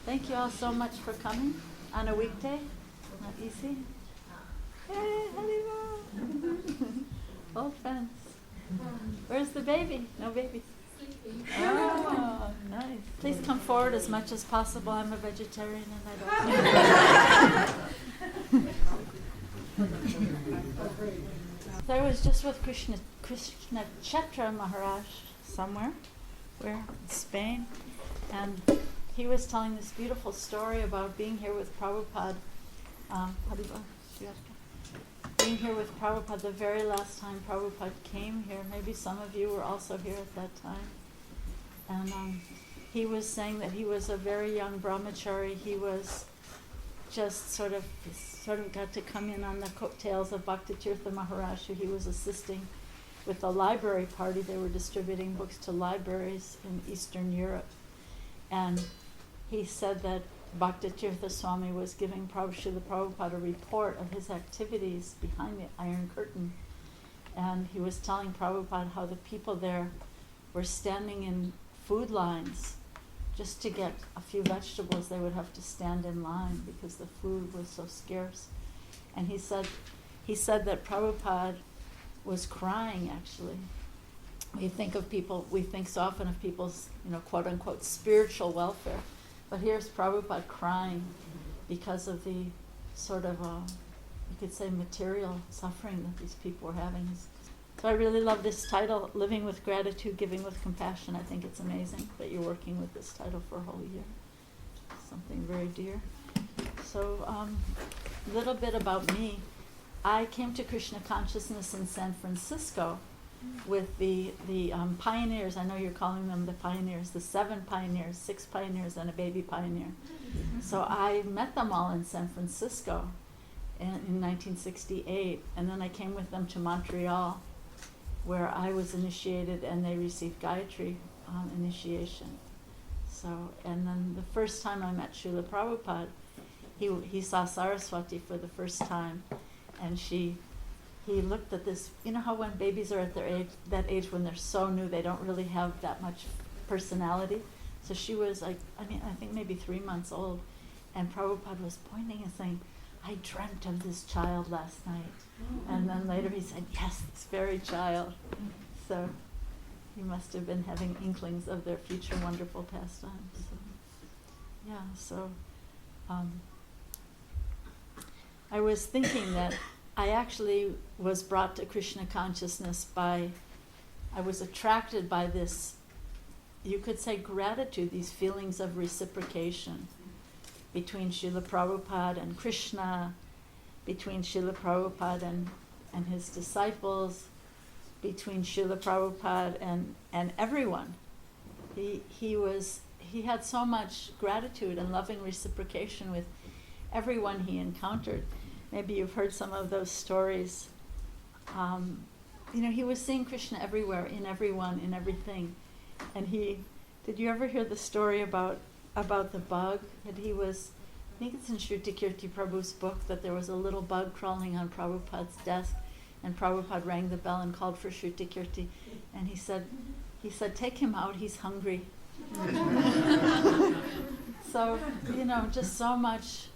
Thank you all so much for coming on a weekday. Not easy. Hey, Halima. Old friends. Where's the baby? No baby. Oh, nice. Please come forward as much as possible. I'm a vegetarian and I don't. So I was just with Krishna Chetra Maharaj somewhere, where in Spain, and he was telling this beautiful story about being here with Prabhupada. Being here with Prabhupada the very last time Prabhupada came here. Maybe some of you were also here at that time. And he was saying that he was a very young brahmachari. He was just sort of got to come in on the coattails of Bhaktivedanta Maharaj, who he was assisting with the library party. They were distributing books to libraries in Eastern Europe. And he said that Bhaktivedanta Swami was giving Srila Prabhupada a report of his activities behind the Iron Curtain. And he was telling Prabhupada how the people there were standing in food lines. Just to get a few vegetables, they would have to stand in line because the food was so scarce. And he said that Prabhupada was crying, actually. We think so often of people's, quote unquote, spiritual welfare. But here's Prabhupada crying because of the sort of, you could say, material suffering that these people were having. So I really love this title, Living with Gratitude, Giving with Compassion. I think it's amazing that you're working with this title for a whole year. Something very dear. So a little bit about me. I came to Krishna consciousness in San Francisco with the pioneers. I know you're calling them the pioneers, the 7 pioneers, 6 pioneers, and a baby pioneer. So I met them all in San Francisco in 1968, and then I came with them to Montreal, where I was initiated and they received Gayatri initiation. So, and then the first time I met Srila Prabhupada, he saw Saraswati for the first time, and he looked at this. You know how when babies are at that age when they're so new, they don't really have that much personality. So she was like, I think maybe 3 months old, and Prabhupada was pointing and saying, I dreamt of this child last night. And then later he said, yes, this very child. So he must have been having inklings of their future wonderful pastimes. So I was thinking that I actually was brought to Krishna consciousness I was attracted by this, you could say, gratitude, these feelings of reciprocation between Srila Prabhupada and Krishna, between Srila Prabhupada and his disciples, between Srila Prabhupada and everyone. He had so much gratitude and loving reciprocation with everyone he encountered. Maybe you've heard some of those stories. He was seeing Krishna everywhere, in everyone, in everything. And did you ever hear the story about the bug that he was, I think it's in Shruti Kirti Prabhu's book, that there was a little bug crawling on Prabhupada's desk, and Prabhupada rang the bell and called for Shruti Kirti, and he said, take him out, he's hungry. So, just so much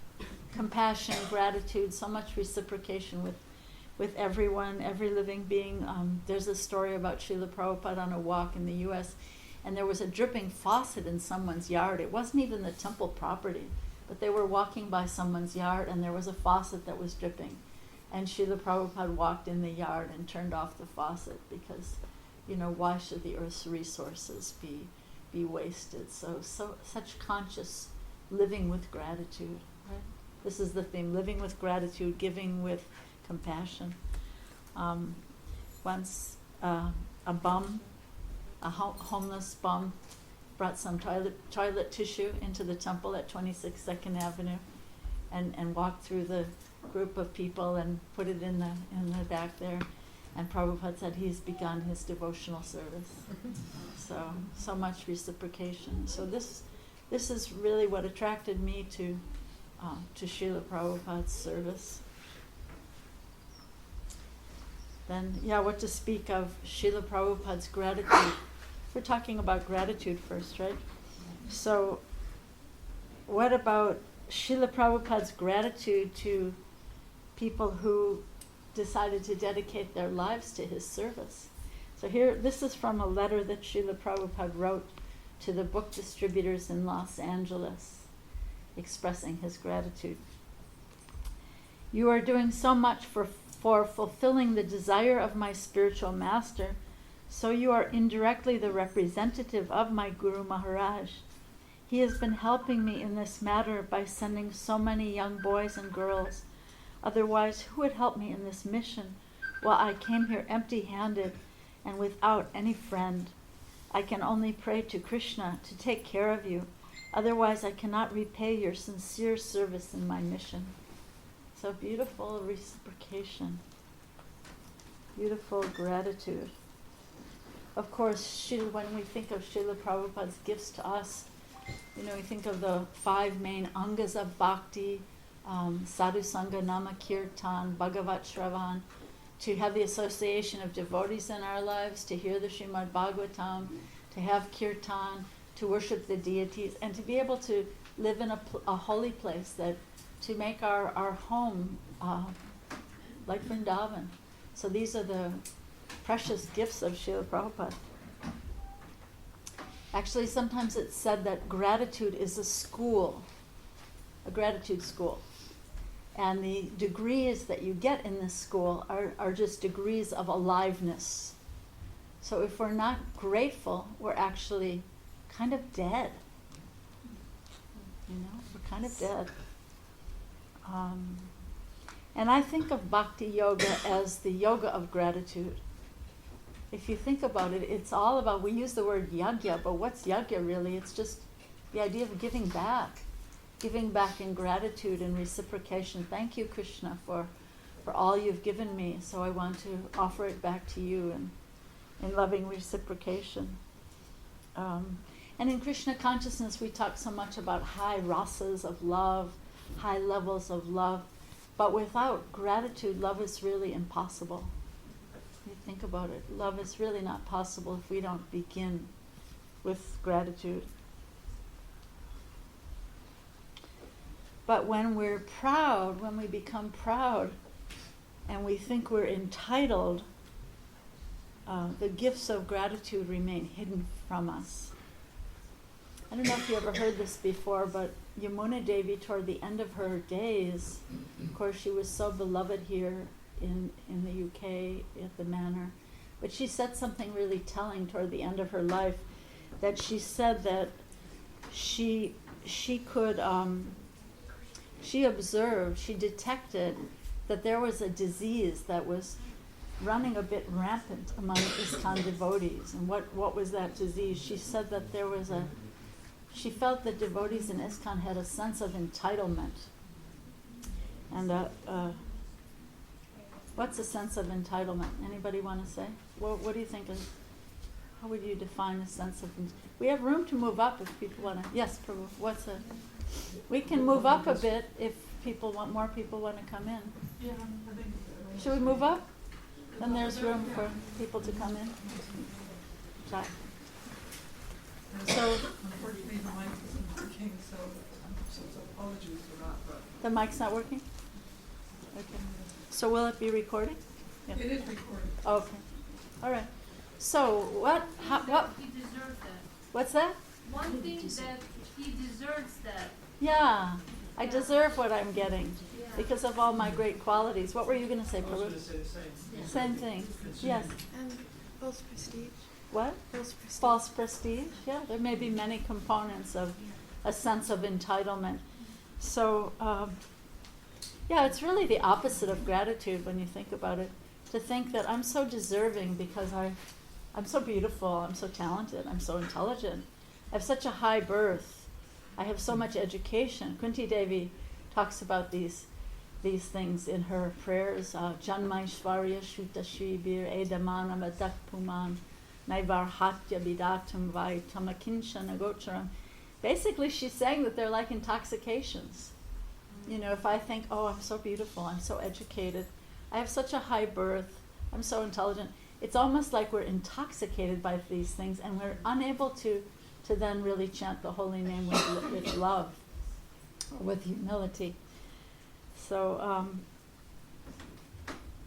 compassion, gratitude, so much reciprocation with everyone, every living being. There's a story about Srila Prabhupada on a walk in the U.S., and there was a dripping faucet in someone's yard. It wasn't even the temple property, but they were walking by someone's yard, and there was a faucet that was dripping. And Srila Prabhupada walked in the yard and turned off the faucet because, why should the earth's resources be wasted? So such conscious living with gratitude, right? This is the theme, living with gratitude, giving with compassion. Once a homeless bum brought some toilet tissue into the temple at 26 2nd Avenue and walked through the group of people and put it in the back there. And Prabhupada said he's begun his devotional service. So much reciprocation. So this is really what attracted me to Srila Prabhupada's service. Then, what to speak of Srila Prabhupada's gratitude. We're talking about gratitude first, right? So what about Srila Prabhupada's gratitude to people who decided to dedicate their lives to his service? So here, this is from a letter that Srila Prabhupada wrote to the book distributors in Los Angeles, expressing his gratitude. You are doing so much for fulfilling the desire of my spiritual master, so you are indirectly the representative of my Guru Maharaj. He has been helping me in this matter by sending so many young boys and girls. Otherwise, who would help me in this mission while I came here empty-handed and without any friend? I can only pray to Krishna to take care of you. Otherwise, I cannot repay your sincere service in my mission. So beautiful reciprocation, beautiful gratitude. Of course, when we think of Srila Prabhupada's gifts to us, we think of the 5 main angas of bhakti, sadhu sangha, nama kirtan, bhagavat shravan, to have the association of devotees in our lives, to hear the Srimad Bhagavatam, to have kirtan, to worship the deities, and to be able to live in a holy place, that to make our home like Vrindavan. So these are the precious gifts of Srila Prabhupada. Actually, sometimes it's said that gratitude is a school, a gratitude school. And the degrees that you get in this school are just degrees of aliveness. So if we're not grateful, we're actually kind of dead. We're kind of dead. And I think of bhakti yoga as the yoga of gratitude. If you think about it, it's all about, we use the word yagya, but what's yagya really? It's just the idea of giving back in gratitude and reciprocation. Thank you, Krishna, for all you've given me, so I want to offer it back to you in loving reciprocation. And in Krishna consciousness, we talk so much about high rasas of love, high levels of love, but without gratitude, love is really impossible. You think about it, love is really not possible if we don't begin with gratitude. But when we're proud, when we become proud, and we think we're entitled, the gifts of gratitude remain hidden from us. I don't know if you ever heard this before, but Yamuna Devi, toward the end of her days, of course she was so beloved here in the UK at the Manor, but she said something really telling toward the end of her life, that she said that she observed, she detected that there was a disease that was running a bit rampant among ISKCON devotees. And what was that disease? She said that she felt that devotees in ISKCON had a sense of entitlement. And what's a sense of entitlement? Anybody want to say? What do you think how would you define a sense of we have room to move up if people want to. Yes, Prabhu, we can move up a bit if more people want to come in. Yeah, I think. Should we move up? Then there's room for people to come in. Sorry. So, unfortunately, the mic isn't working, so apologies for that. But the mic's not working? Okay. So will it be recording? Yeah. It is recorded. Okay. All right. So what? He deserves that. What's that? One thing that he deserves that. Yeah, I deserve what I'm getting Yeah. because of all my great qualities. What were you going to say, I was Prabhu? going to say the same. Same thing. Yes. False prestige. What? False prestige. False prestige. Yeah, there may be many components of a sense of entitlement. So, yeah, it's really the opposite of gratitude when you think about it. To think that I'm so deserving because I'm so beautiful, I'm so talented, I'm so intelligent. I have such a high birth. I have so much education. Kunti Devi talks about these things in her prayers. Janmaishvarya Shuta Shribir Edamana Madak Puman Naivar Hatya Bidatum Vai Tamakinshana Gocharam. Basically, she's saying that they're like intoxications. You know, if I think, oh, I'm so beautiful, I'm so educated, I have such a high birth, I'm so intelligent, it's almost like we're intoxicated by these things and we're unable to then really chant the holy name with love. or with humility. So,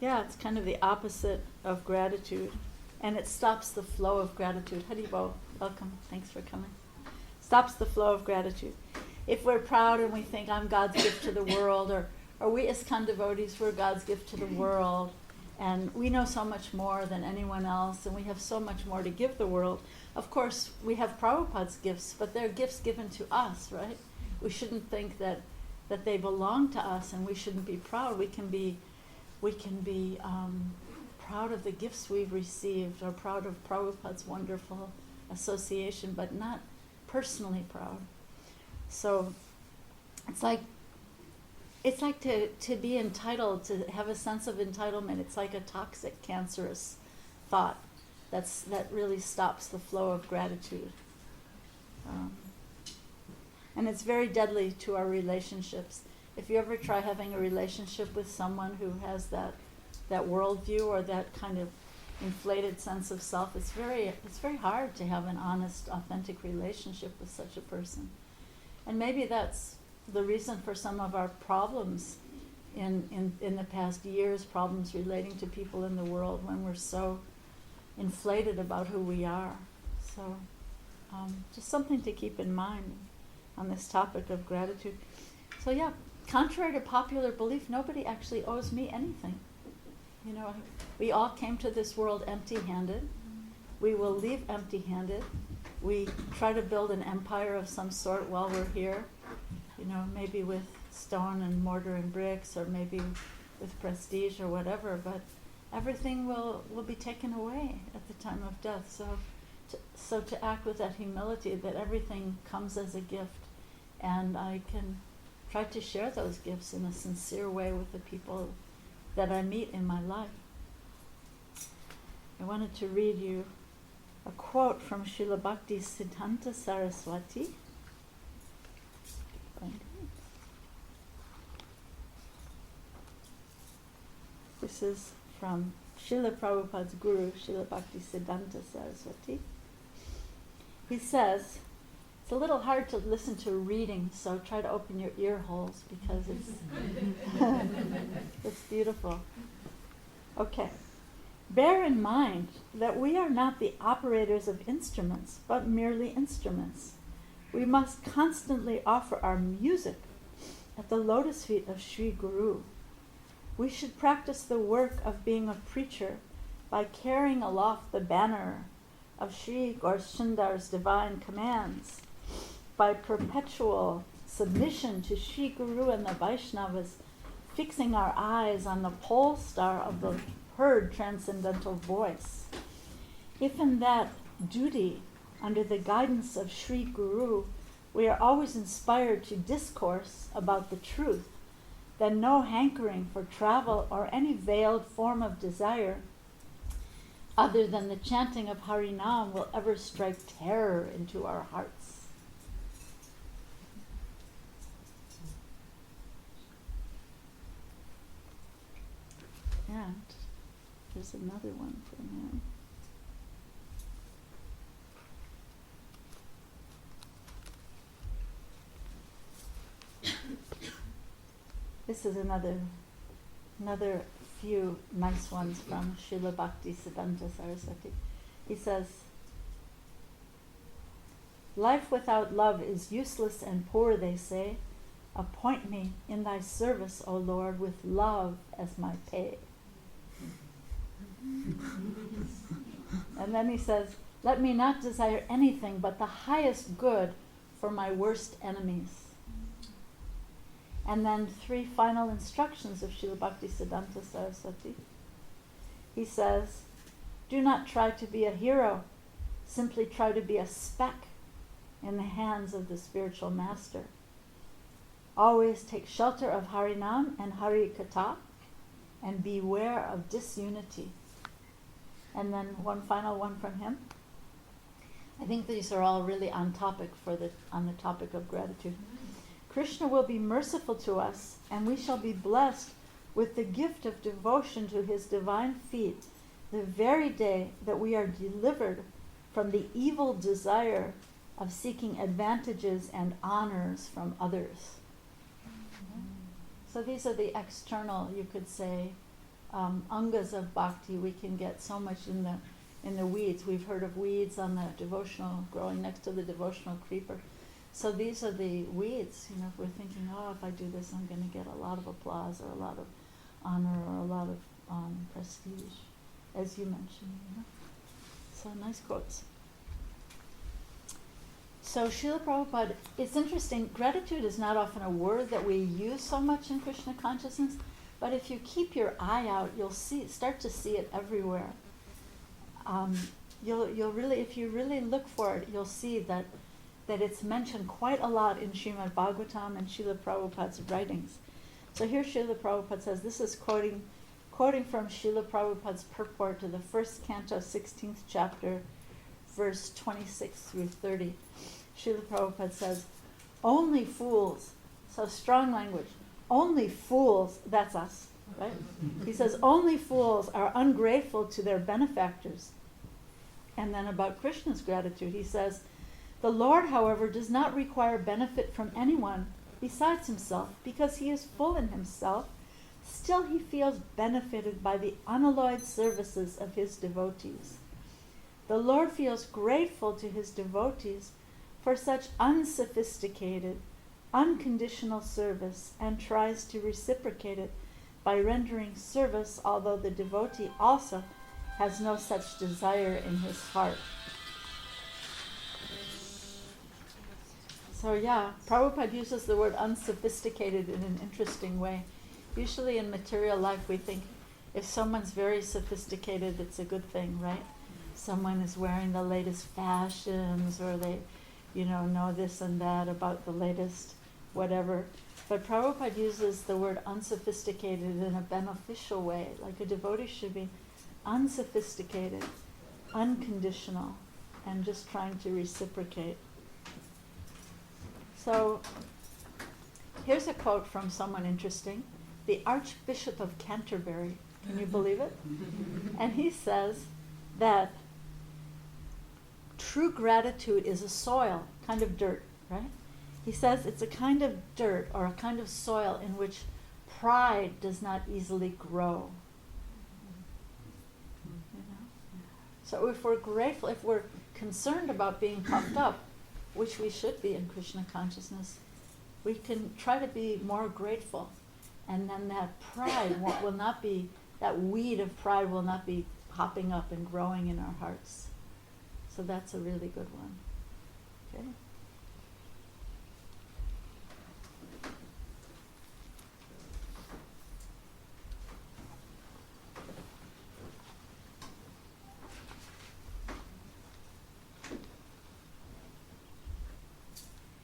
yeah, it's kind of the opposite of gratitude, and it stops the flow of gratitude. Haribo, welcome, thanks for coming. Stops the flow of gratitude. If we're proud and we think I'm God's gift to the world, or we ISKCON devotees, we're God's gift to the world, and we know so much more than anyone else, and we have so much more to give the world. Of course, we have Prabhupada's gifts, but they're gifts given to us, right? We shouldn't think that they belong to us, and we shouldn't be proud. We can be proud of the gifts we've received, or proud of Prabhupada's wonderful association, but not personally proud. So it's like to be entitled, to have a sense of entitlement. It's like a toxic, cancerous thought that really stops the flow of gratitude. And it's very deadly to our relationships. If you ever try having a relationship with someone who has that worldview or that kind of inflated sense of self, it's very hard to have an honest, authentic relationship with such a person. And maybe that's the reason for some of our problems in the past years, problems relating to people in the world, when we're so inflated about who we are. So just something to keep in mind on this topic of gratitude. So yeah, contrary to popular belief, nobody actually owes me anything. You know, we all came to this world empty-handed. We will leave empty-handed. We try to build an empire of some sort while we're here, you know, maybe with stone and mortar and bricks, or maybe with prestige or whatever, but everything will be taken away at the time of death. So to act with that humility, that everything comes as a gift, and I can try to share those gifts in a sincere way with the people that I meet in my life. I wanted to read you a quote from Srila Bhaktivedanta Saraswati. This is from Srila Prabhupada's guru, Srila Bhaktivedanta Saraswati. He says, it's a little hard to listen to reading, so try to open your ear holes because it's beautiful. Okay. Bear in mind that we are not the operators of instruments, but merely instruments. We must constantly offer our music at the lotus feet of Sri Guru. We should practice the work of being a preacher by carrying aloft the banner of Sri Gaur Sundar's divine commands, by perpetual submission to Sri Guru and the Vaishnavas, fixing our eyes on the pole star of the heard transcendental voice. If in that duty, under the guidance of Sri Guru, we are always inspired to discourse about the truth, then no hankering for travel or any veiled form of desire other than the chanting of Harinam will ever strike terror into our hearts. And there's another one from him. This is another few nice ones from Srila Bhaktivedanta Saraswati. He says, life without love is useless and poor, they say. Appoint me in thy service, O Lord, with love as my pay. And then he says, let me not desire anything but the highest good for my worst enemies. And then 3 final instructions of Srila Bhaktivedanta Saraswati. He says, do not try to be a hero, simply try to be a speck in the hands of the spiritual master. Always take shelter of Harinam and Hari Katha, and beware of disunity. And then one final one from him. I think these are all really on topic on the topic of gratitude. Krishna will be merciful to us, and we shall be blessed with the gift of devotion to his divine feet the very day that we are delivered from the evil desire of seeking advantages and honors from others. So these are the external, you could say, angas of bhakti. We can get so much in the weeds. We've heard of weeds on the devotional, growing next to the devotional creeper. So these are the weeds. You know, if we're thinking, oh, if I do this, I'm going to get a lot of applause or a lot of honor or a lot of prestige, as you mentioned. You know? So nice quotes. So Srila Prabhupada, it's interesting, gratitude is not often a word that we use so much in Krishna consciousness, but if you keep your eye out, you'll start to see it everywhere. You'll really, if you really look for it, you'll see that it's mentioned quite a lot in Srimad Bhagavatam and Srila Prabhupada's writings. So here Srila Prabhupada says, this is quoting from Srila Prabhupada's purport to the first canto, 16th chapter, verse 26 through 30. Srila Prabhupada says, only fools, so strong language, only fools, that's us, right? He says, only fools are ungrateful to their benefactors. And then about Krishna's gratitude, he says, the Lord, however, does not require benefit from anyone besides himself, because he is full in himself. Still he feels benefited by the unalloyed services of his devotees. The Lord feels grateful to his devotees for such unsophisticated, unconditional service and tries to reciprocate it by rendering service, although the devotee also has no such desire in his heart. So yeah, Prabhupada uses the word unsophisticated in an interesting way. Usually in material life we think if someone's very sophisticated, it's a good thing, right? Someone is wearing the latest fashions, or they, know this and that about the latest whatever. But Prabhupada uses the word unsophisticated in a beneficial way. Like a devotee should be unsophisticated, unconditional, and just trying to reciprocate. So here's a quote from someone interesting. The Archbishop of Canterbury, can you believe it? And he says that true gratitude is a soil, kind of dirt, right? He says it's a kind of dirt or a kind of soil in which pride does not easily grow. So if we're grateful, if we're concerned about being puffed up, which we should be in Krishna consciousness, we can try to be more grateful. And then that pride will not be, that weed of pride will not be popping up and growing in our hearts. So that's a really good one. Okay.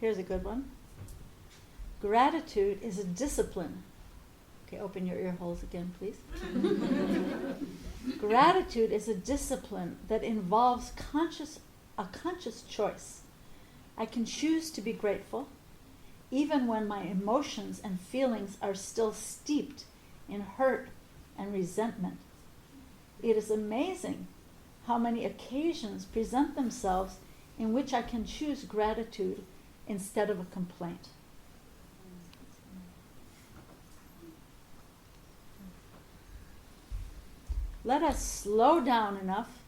Here's a good one. Gratitude is a discipline. Okay, open your ear holes again, please. Gratitude is a discipline that involves a conscious choice. I can choose to be grateful, even when my emotions and feelings are still steeped in hurt and resentment. It is amazing how many occasions present themselves in which I can choose gratitude instead of a complaint. Let us slow down enough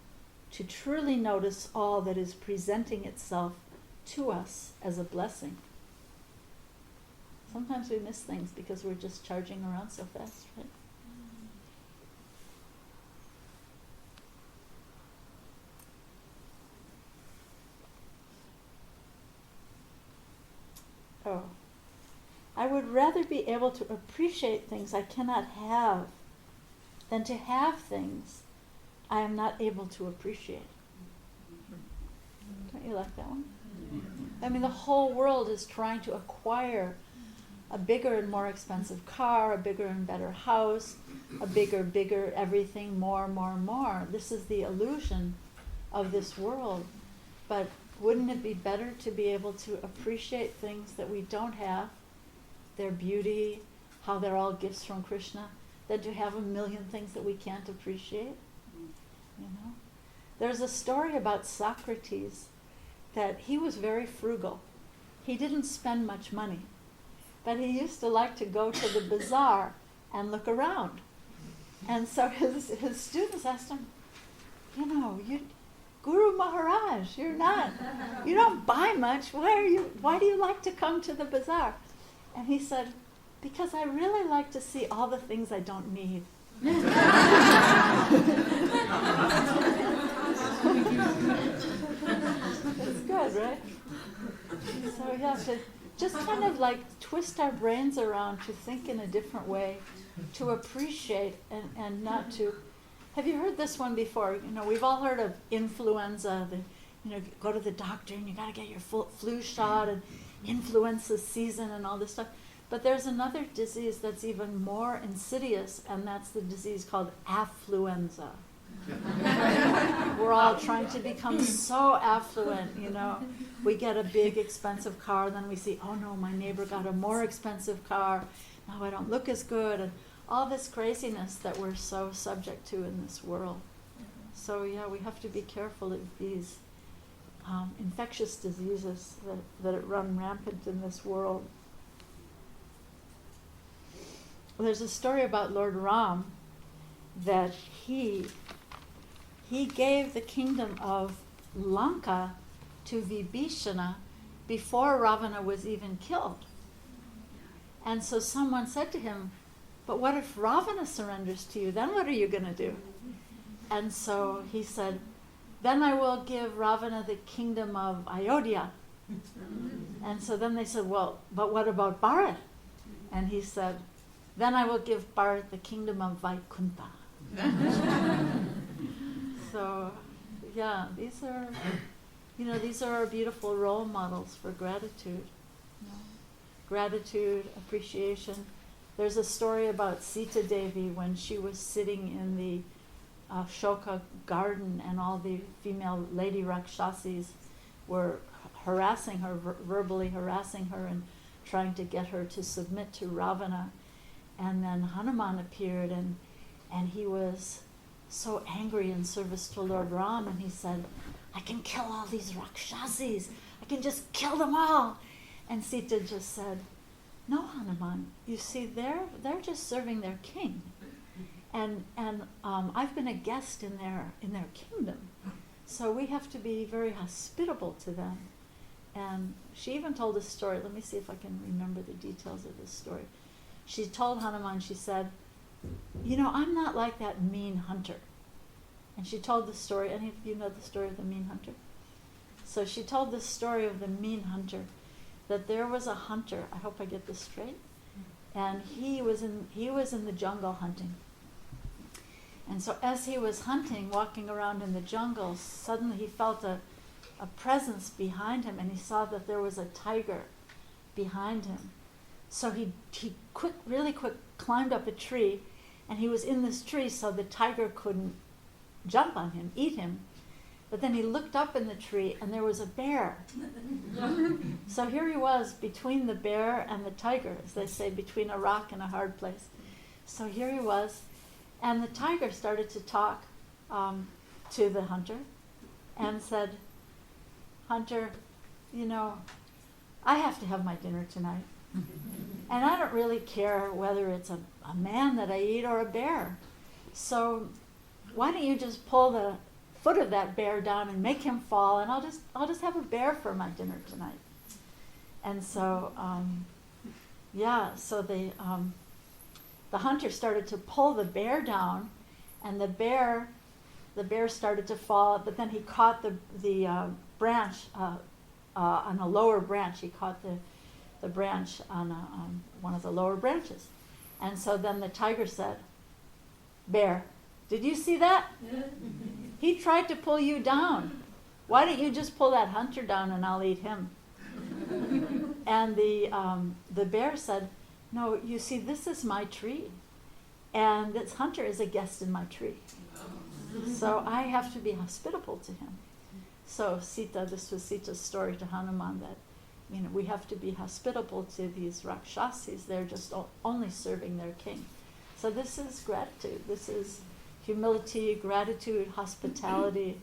to truly notice all that is presenting itself to us as a blessing. Sometimes we miss things because we're just charging around so fast, right? Oh, I would rather be able to appreciate things I cannot have than to have things I am not able to appreciate. Don't you like that one? I mean, the whole world is trying to acquire a bigger and more expensive car, a bigger and better house, a bigger everything, more. This is the illusion of this world. But wouldn't it be better to be able to appreciate things that we don't have, their beauty, how they're all gifts from Krishna, than to have a million things that we can't appreciate? There's a story about Socrates that he was very frugal. He didn't spend much money. but he used to like to go to the bazaar and look around. And so his students asked him, Guru Maharaj, you don't buy much. Why do you like to come to the bazaar? And he said, because I really like to see all the things I don't need. It's good, right? So yeah, to just kind of like twist our brains around to think in a different way, to appreciate and not to. Have you heard this one before? We've all heard of influenza. Go to the doctor and you got to get your flu shot and influenza season and all this stuff. But there's another disease that's even more insidious, and that's the disease called affluenza. We're all trying to become so affluent, We get a big, expensive car, and then we see, oh no, my neighbor got a more expensive car. Now I don't look as good. And all this craziness that we're so subject to in this world. So yeah, we have to be careful of these infectious diseases that run rampant in this world. There's a story about Lord Ram that he gave the kingdom of Lanka to Vibhishana before Ravana was even killed. And so someone said to him, but what if Ravana surrenders to you? Then what are you going to do? And so he said, then I will give Ravana the kingdom of Ayodhya. And so then they said, well, but what about Bharat? And he said, then I will give Bharat the kingdom of Vaikuntha. So, yeah, these are our beautiful role models for gratitude. Gratitude, appreciation. There's a story about Sita Devi when she was sitting in the Ashoka garden and all the female lady Rakshasis were harassing her, verbally harassing her and trying to get her to submit to Ravana. And then Hanuman appeared and he was so angry in service to Lord Ram, and he said, I can kill all these Rakshasis. I can just kill them all. And Sita just said, no, Hanuman, you see, they're just serving their king. And I've been a guest in their kingdom. So we have to be very hospitable to them. And she even told a story. Let me see if I can remember the details of this story. She told Hanuman, she said, I'm not like that mean hunter. And she told the story. Any of you know the story of the mean hunter? So she told the story of the mean hunter, that there was a hunter, I hope I get this straight, and he was in the jungle hunting. And so as he was hunting, walking around in the jungle, suddenly he felt a presence behind him, and he saw that there was a tiger behind him. So he really quick climbed up a tree, and he was in this tree so the tiger couldn't jump on him, eat him. But then he looked up in the tree, and there was a bear. So here he was between the bear and the tiger, as they say, between a rock and a hard place. So here he was, and the tiger started to talk to the hunter and said, Hunter, I have to have my dinner tonight. And I don't really care whether it's a man that I eat or a bear. So why don't you just pull the foot of that bear down and make him fall, and I'll just have a bear for my dinner tonight. And so so the hunter started to pull the bear down, and the bear started to fall, but then he caught the branch on a lower branch. He caught the branch on one of the lower branches. And so then the tiger said, Bear, did you see that? He tried to pull you down. Why don't you just pull that hunter down and I'll eat him? And the bear said, no, you see, this is my tree. And this hunter is a guest in my tree. So I have to be hospitable to him. So this was Sita's story to Hanuman, that we have to be hospitable to these Rakshasis. They're just only serving their king. So this is gratitude. This is humility, gratitude, hospitality.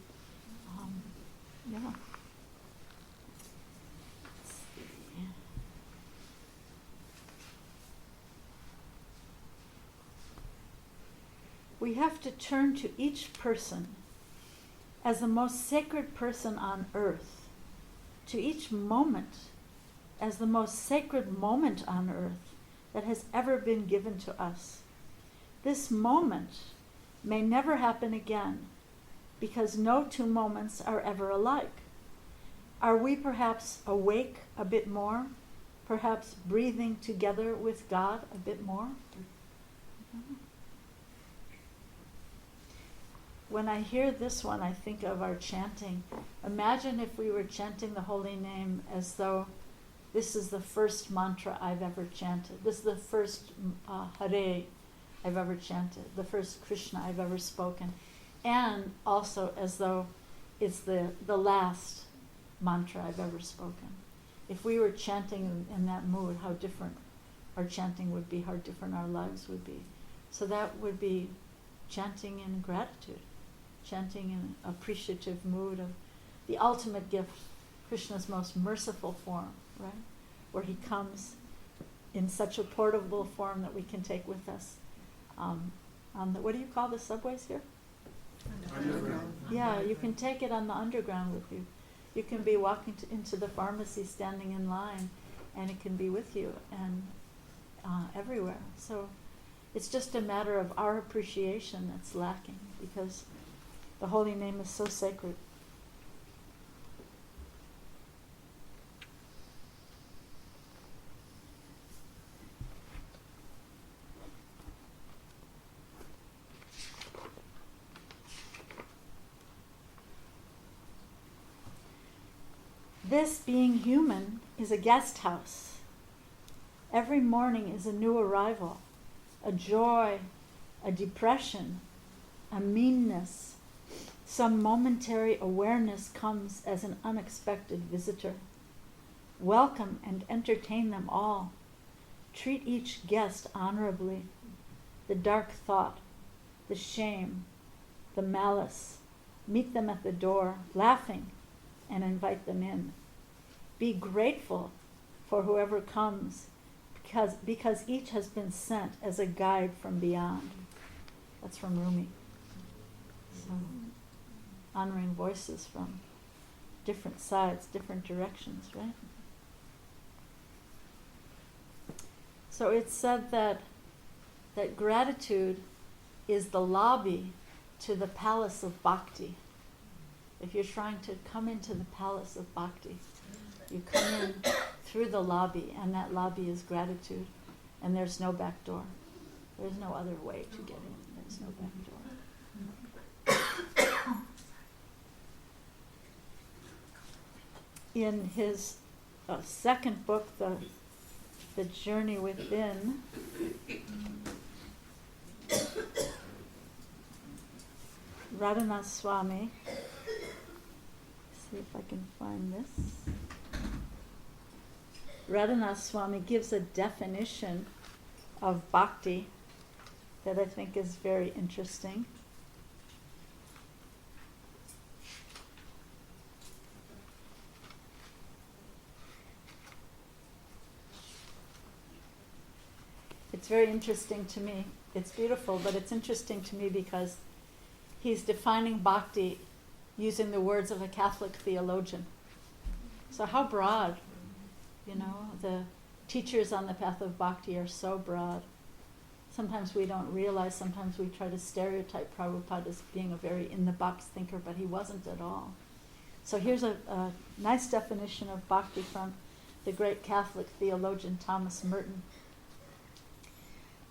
we have to turn to each person as the most sacred person on earth, to each moment as the most sacred moment on earth that has ever been given to us. This moment may never happen again, because no two moments are ever alike. Are we perhaps awake a bit more? Perhaps breathing together with God a bit more? When I hear this one, I think of our chanting. Imagine if we were chanting the holy name as though this is the first mantra I've ever chanted. This is the first Hare I've ever chanted, the first Krishna I've ever spoken. And also as though it's the last mantra I've ever spoken. If we were chanting in that mood, how different our chanting would be, how different our lives would be. So that would be chanting in gratitude, chanting in appreciative mood of the ultimate gift, Krishna's most merciful form, right? Where he comes in such a portable form that we can take with us on the, what do you call the subways here? Underground. Yeah, you can take it on the underground with you. You can be walking into the pharmacy, standing in line, and it can be with you and everywhere. So it's just a matter of our appreciation that's lacking, because the holy name is so sacred. This, being human, is a guest house. Every morning is a new arrival, a joy, a depression, a meanness. Some momentary awareness comes as an unexpected visitor. Welcome and entertain them all. Treat each guest honorably. The dark thought, the shame, the malice, meet them at the door, laughing, and invite them in. Be grateful for whoever comes, because each has been sent as a guide from beyond. That's from Rumi. So, honoring voices from different sides, different directions, right? So it's said that gratitude is the lobby to the palace of bhakti. If you're trying to come into the palace of bhakti, you come in through the lobby, and that lobby is gratitude, and there's no back door. There's no other way to get in. There's no back door. In his second book, The Journey Within, Radhanath Swami, see if I can find this. Radhanath Swami gives a definition of bhakti that I think is very interesting. It's very interesting to me. It's beautiful, but it's interesting to me because he's defining bhakti using the words of a Catholic theologian. So how broad, the teachers on the path of bhakti are so broad. Sometimes we don't realize, sometimes we try to stereotype Prabhupada as being a very in-the-box thinker, but he wasn't at all. So here's a nice definition of bhakti from the great Catholic theologian Thomas Merton.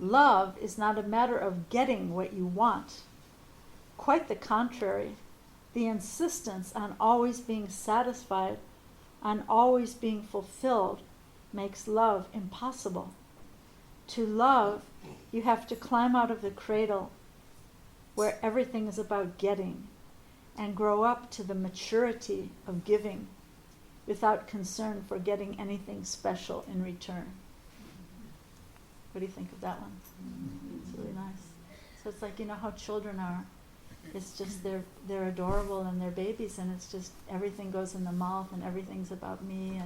Love is not a matter of getting what you want. Quite the contrary. The insistence on always being satisfied, on always being fulfilled, makes love impossible. To love, you have to climb out of the cradle where everything is about getting and grow up to the maturity of giving without concern for getting anything special in return. What do you think of that one? It's really nice. So it's like, how children are. It's just they're adorable and they're babies, and it's just everything goes in the mouth and everything's about me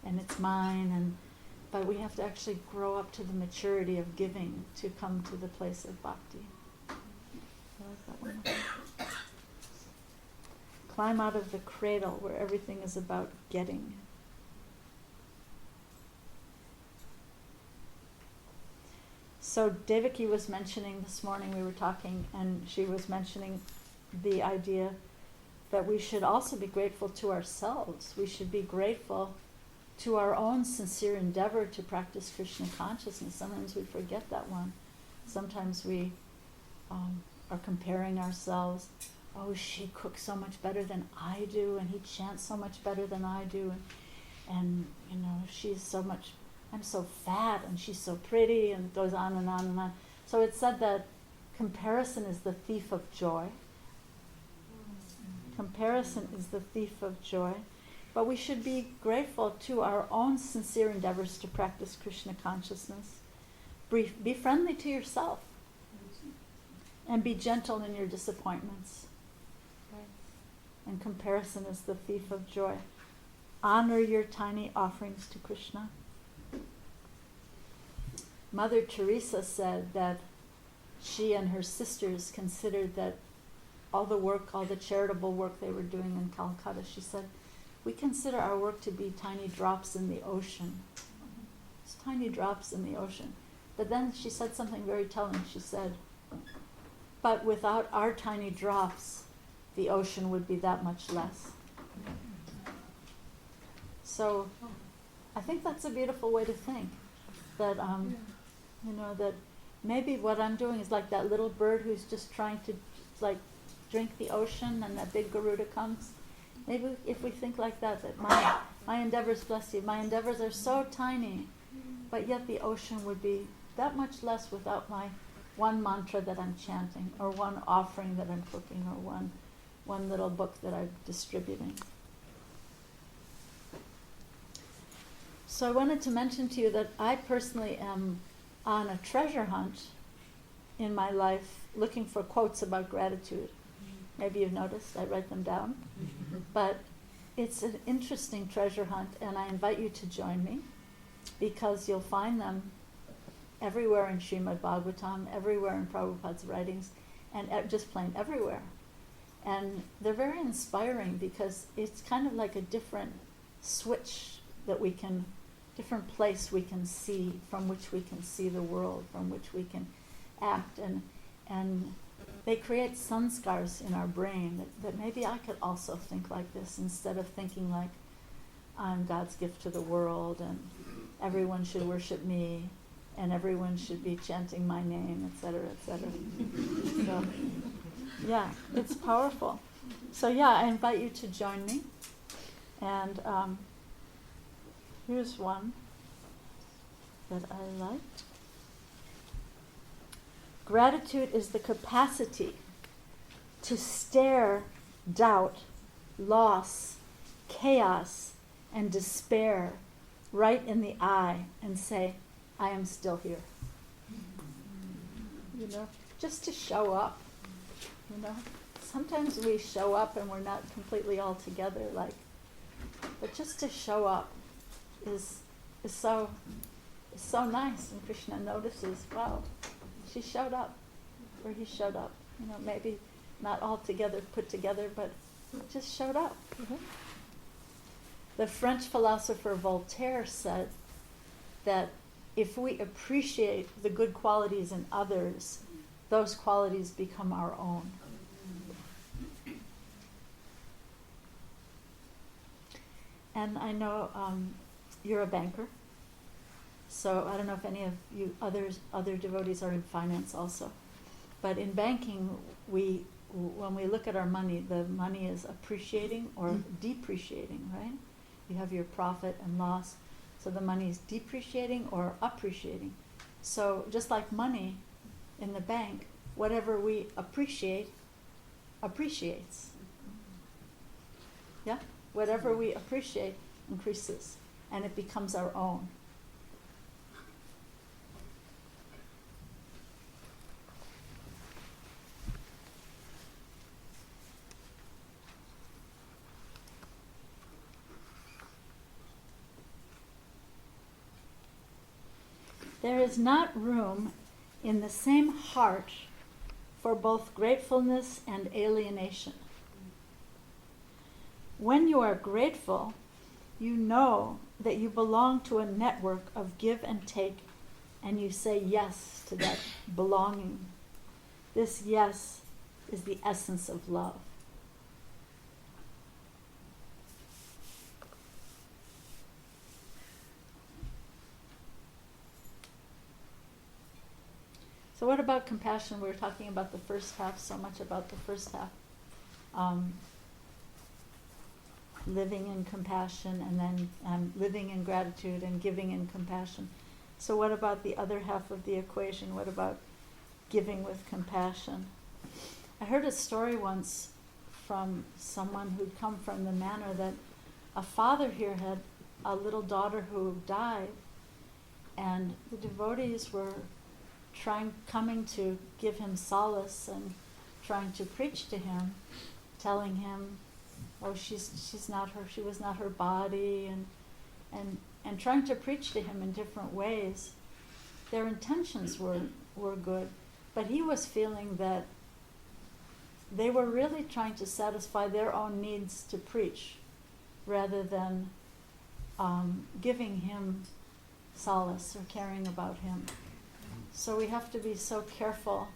and it's mine, but we have to actually grow up to the maturity of giving to come to the place of bhakti. I like that one. Climb out of the cradle where everything is about getting. So Devaki was mentioning this morning, we were talking, and she was mentioning the idea that we should also be grateful to ourselves. We should be grateful to our own sincere endeavor to practice Krishna consciousness. Sometimes we forget that one. Sometimes we are comparing ourselves. Oh, she cooks so much better than I do, and he chants so much better than I do, and you know, she's so much, I'm so fat, and she's so pretty, and it goes on and on and on. So it's said that comparison is the thief of joy. Comparison is the thief of joy. But we should be grateful to our own sincere endeavors to practice Krishna consciousness. Be friendly to yourself. And be gentle in your disappointments. Right? And comparison is the thief of joy. Honor your tiny offerings to Krishna. Mother Teresa said that she and her sisters considered that all the work, all the charitable work they were doing in Calcutta, she said, we consider our work to be tiny drops in the ocean. It's tiny drops in the ocean. But then she said something very telling. She said, but without our tiny drops, the ocean would be that much less. So I think that's a beautiful way to think. That, you know, that maybe what I'm doing is like that little bird who's just trying to like drink the ocean, and that big Garuda comes. Maybe if we think like that, that my endeavors, bless you, my endeavors are so tiny, but yet the ocean would be that much less without my one mantra that I'm chanting, or one offering that I'm cooking, or one little book that I'm distributing. So I wanted to mention to you that I personally am on a treasure hunt in my life, looking for quotes about gratitude. Maybe you've noticed, I write them down. But it's an interesting treasure hunt, and I invite you to join me, because you'll find them everywhere in Srimad Bhagavatam, everywhere in Prabhupada's writings, and just plain everywhere. And they're very inspiring, because it's kind of like a different switch that we can, different place we can see, from which we can see the world, from which we can act. And they create sanskars in our brain that maybe I could also think like this, instead of thinking like I'm God's gift to the world and everyone should worship me and everyone should be chanting my name, etc., etc. So, yeah, it's powerful. So yeah, I invite you to join me. And here's one that I liked. Gratitude is the capacity to stare doubt, loss, chaos, and despair right in the eye and say, I am still here. You know, just to show up. You know, sometimes we show up and we're not completely all together, like, but just to show up is so nice. And Krishna notices, wow, she showed up, or he showed up. You know, maybe not all together, put together, but just showed up. Mm-hmm. The French philosopher Voltaire said that if we appreciate the good qualities in others, those qualities become our own. And I know you're a banker, so I don't know if any of you other devotees are in finance also. But in banking, when we look at our money, the money is appreciating or depreciating, right? You have your profit and loss. So the money is depreciating or appreciating. So just like money in the bank, whatever we appreciate, appreciates. Yeah? Whatever we appreciate increases, and it becomes our own. There is not room in the same heart for both gratefulness and alienation. When you are grateful, you know that you belong to a network of give and take, and you say yes to that belonging. This yes is the essence of love. So what about compassion? We were talking about the first half, so much about the first half. Living in compassion, and then living in gratitude and giving in compassion. So what about the other half of the equation? What about giving with compassion? I heard a story once from someone who'd come from the manor that a father here had a little daughter who died, and the devotees were coming to give him solace and trying to preach to him, telling him, oh, she was not her body, and trying to preach to him in different ways. Their intentions were good, but he was feeling that they were really trying to satisfy their own needs to preach, rather than giving him solace or caring about him. So we have to be so careful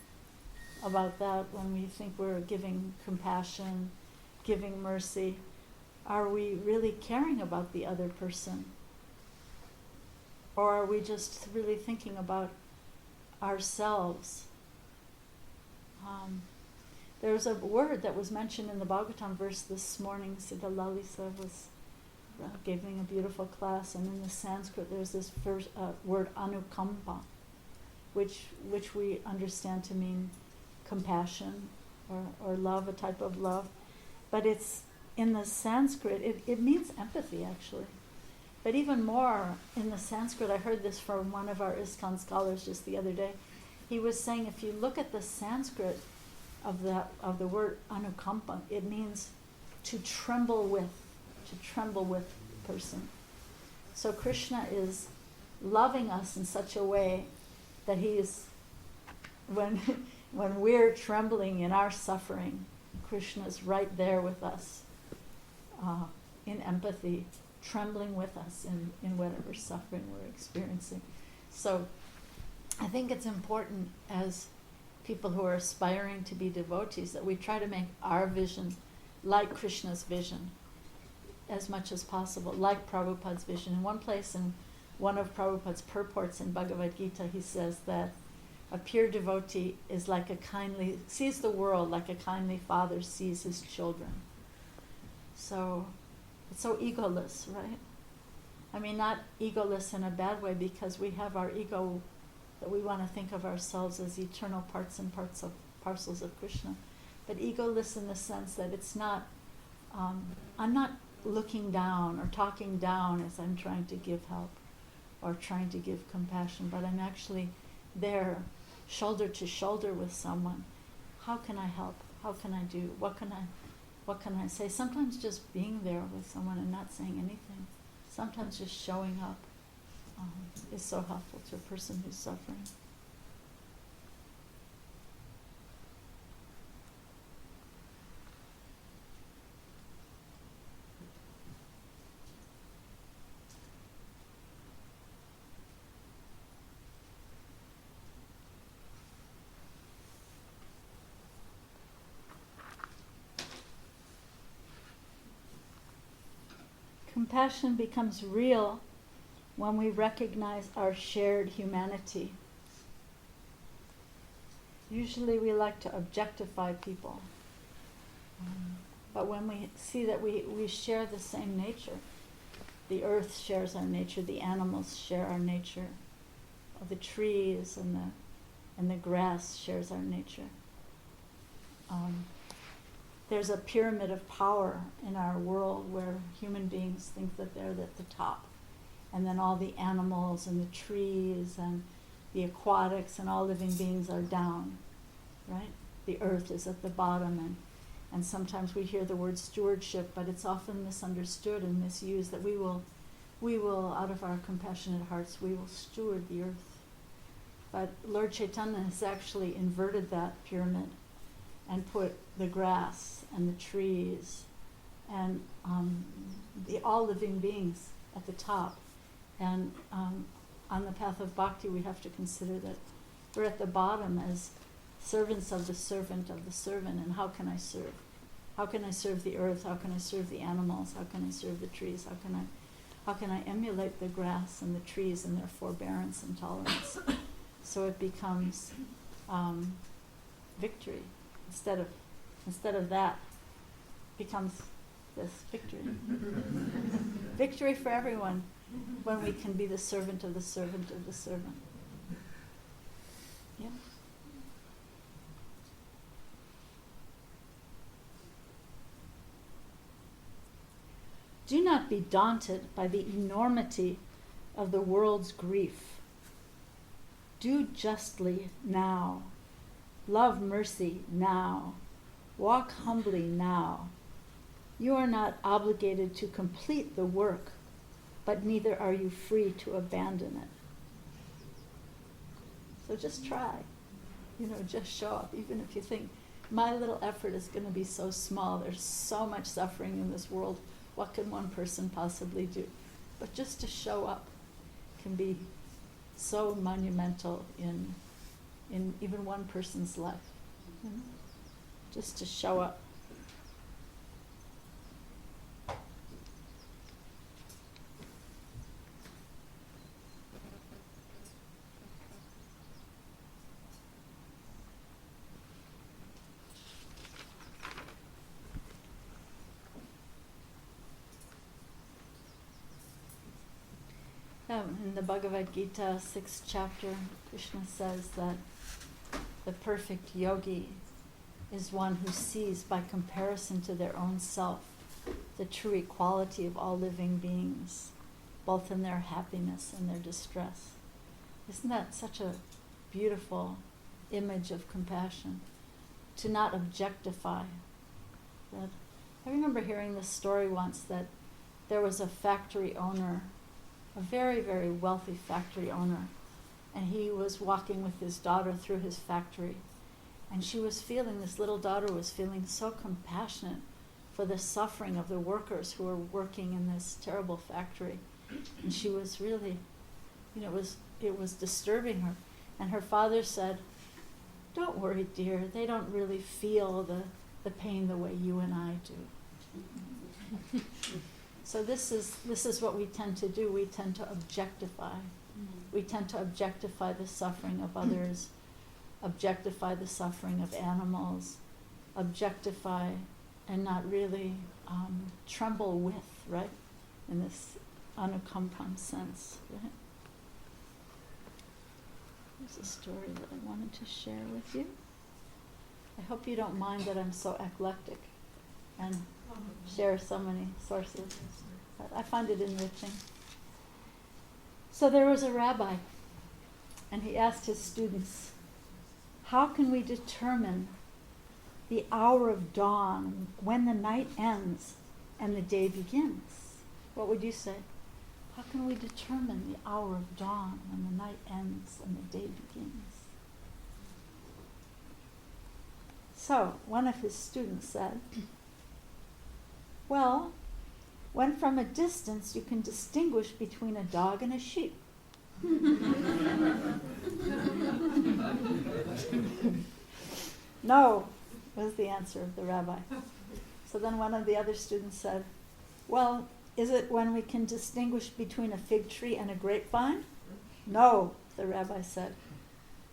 about that when we think we're giving compassion, giving mercy. Are we really caring about the other person? Or are we just really thinking about ourselves? There's a word that was mentioned in the Bhagavatam verse this morning. Siddha Lalisa was giving a beautiful class, and in the Sanskrit there's this word anukampa, which we understand to mean compassion or love, a type of love. But it's in the Sanskrit, it means empathy, actually. But even more, in the Sanskrit, I heard this from one of our ISKCON scholars just the other day. He was saying if you look at the Sanskrit of the word anukampa, it means to tremble with a person. So Krishna is loving us in such a way that he is, when we're trembling in our suffering, Krishna's right there with us, in empathy, trembling with us in whatever suffering we're experiencing. So I think it's important as people who are aspiring to be devotees that we try to make our vision like Krishna's vision as much as possible, like Prabhupada's vision. In one place, in one of Prabhupada's purports in Bhagavad Gita, he says that a pure devotee is sees the world like a kindly father sees his children. So it's so egoless, right? I mean, not egoless in a bad way, because we have our ego that we want to think of ourselves as eternal parts and parcels of Krishna. But egoless in the sense that it's not, I'm not looking down or talking down as I'm trying to give help or trying to give compassion, but I'm actually there, shoulder to shoulder with someone. How can I help? How can I do? What can I say? Sometimes just being there with someone and not saying anything. Sometimes just showing up is so helpful to a person who's suffering. Compassion becomes real when we recognize our shared humanity. Usually we like to objectify people, but when we see that we share the same nature, the earth shares our nature, the animals share our nature, the trees and the grass shares our nature. There's a pyramid of power in our world where human beings think that they're at the top. And then all the animals and the trees and the aquatics and all living beings are down, right? The earth is at the bottom, and sometimes we hear the word stewardship, but it's often misunderstood and misused, that we will, out of our compassionate hearts, we will steward the earth. But Lord Chaitanya has actually inverted that pyramid and put the grass and the trees and all living beings at the top. And on the path of bhakti, we have to consider that we're at the bottom as servants of the servant of the servant. And how can I serve? How can I serve the earth? How can I serve the animals? How can I serve the trees? How can I emulate the grass and the trees and their forbearance and tolerance? So it becomes victory. Instead of that, becomes this victory. Victory for everyone when we can be the servant of the servant of the servant. Yeah. Do not be daunted by the enormity of the world's grief. Do justly now. Love mercy now. Walk humbly now. You are not obligated to complete the work, but neither are you free to abandon it. So just try. Just show up. Even if you think, my little effort is going to be so small, there's so much suffering in this world, what can one person possibly do? But just to show up can be so monumental in even one person's life. Just to show up. In the Bhagavad Gita, 6th chapter, Krishna says that the perfect yogi is one who sees by comparison to their own self the true equality of all living beings, both in their happiness and their distress. Isn't that such a beautiful image of compassion? To not objectify. I remember hearing this story once that there was a factory owner, a very, very wealthy factory owner, and he was walking with his daughter through his factory, and this little daughter was feeling so compassionate for the suffering of the workers who were working in this terrible factory. And she was really, it was disturbing her. And her father said, "Don't worry, dear, they don't really feel the pain the way you and I do." So this is what we tend to do. We tend to objectify. We tend to objectify the suffering of others, objectify the suffering of animals, objectify and not really tremble with, right? In this anukampan sense, right? There's a story that I wanted to share with you. I hope you don't mind that I'm so eclectic and share so many sources. But I find it enriching. So there was a rabbi, and he asked his students, how can we determine the hour of dawn when the night ends and the day begins? What would you say? How can we determine the hour of dawn when the night ends and the day begins? So one of his students said, well, when from a distance you can distinguish between a dog and a sheep. No, was the answer of the rabbi. So then one of the other students said, well, is it when we can distinguish between a fig tree and a grapevine? No, the rabbi said.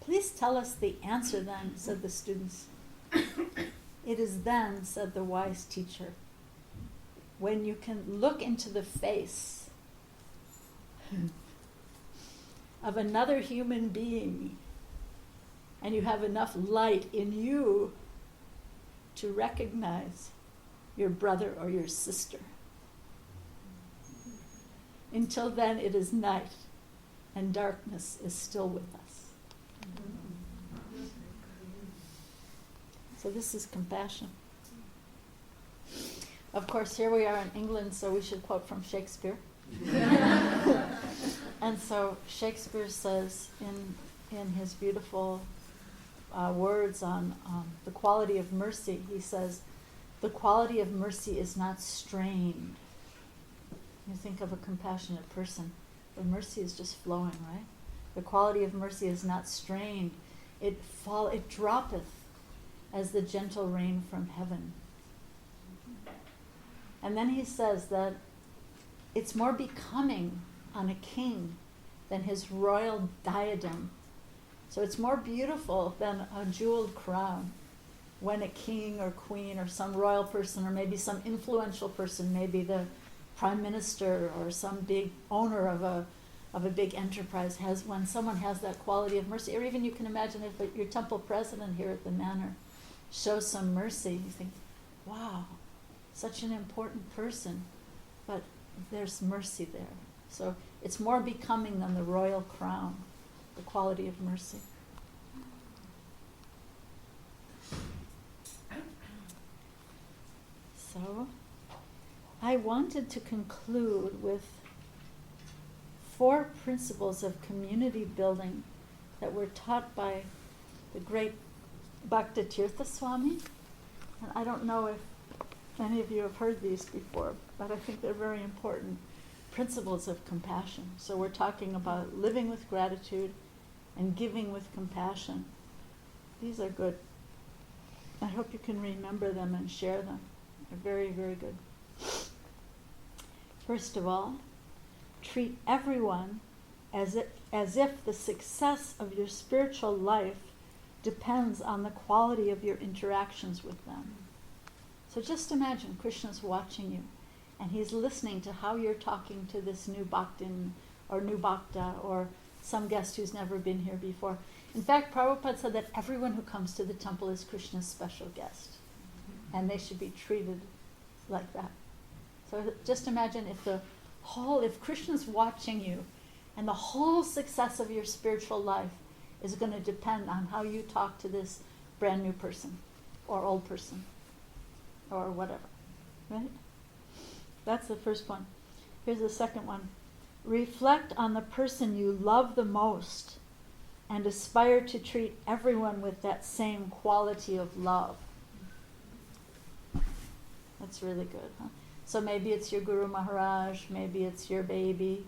Please tell us the answer then, said the students. It is then, said the wise teacher, when you can look into the face of another human being and you have enough light in you to recognize your brother or your sister. Until then, it is night and darkness is still with us. So this is compassion. Of course, here we are in England, so we should quote from Shakespeare. And so Shakespeare says in in his beautiful words on the quality of mercy, he says, the quality of mercy is not strained. You think of a compassionate person, but mercy is just flowing, right? The quality of mercy is not strained. It droppeth as the gentle rain from heaven. And then he says that it's more becoming on a king than his royal diadem. So it's more beautiful than a jeweled crown when a king or queen or some royal person or maybe some influential person, maybe the prime minister or some big owner of a big enterprise has, when someone has that quality of mercy, or even you can imagine if your temple president here at the manor shows some mercy, you think, wow, such an important person, but there's mercy there. So it's more becoming than the royal crown, the quality of mercy. So I wanted to conclude with 4 principles of community building that were taught by the great Bhaktivedanta Swami. And I don't know if any of you have heard these before, but I think they're very important. Principles of compassion. So we're talking about living with gratitude and giving with compassion. These are good. I hope you can remember them and share them. They're very, very good. First of all, treat everyone as if the success of your spiritual life depends on the quality of your interactions with them. So just imagine Krishna's watching you, and he's listening to how you're talking to this new bhaktin or new bhakta or some guest who's never been here before. In fact, Prabhupada said that everyone who comes to the temple is Krishna's special guest, and they should be treated like that. So just imagine if Krishna's watching you, and the whole success of your spiritual life is going to depend on how you talk to this brand new person, or old person, or whatever, right? That's the first one. Here's the second one. Reflect on the person you love the most and aspire to treat everyone with that same quality of love. That's really good, huh? So maybe it's your Guru Maharaj, maybe it's your baby,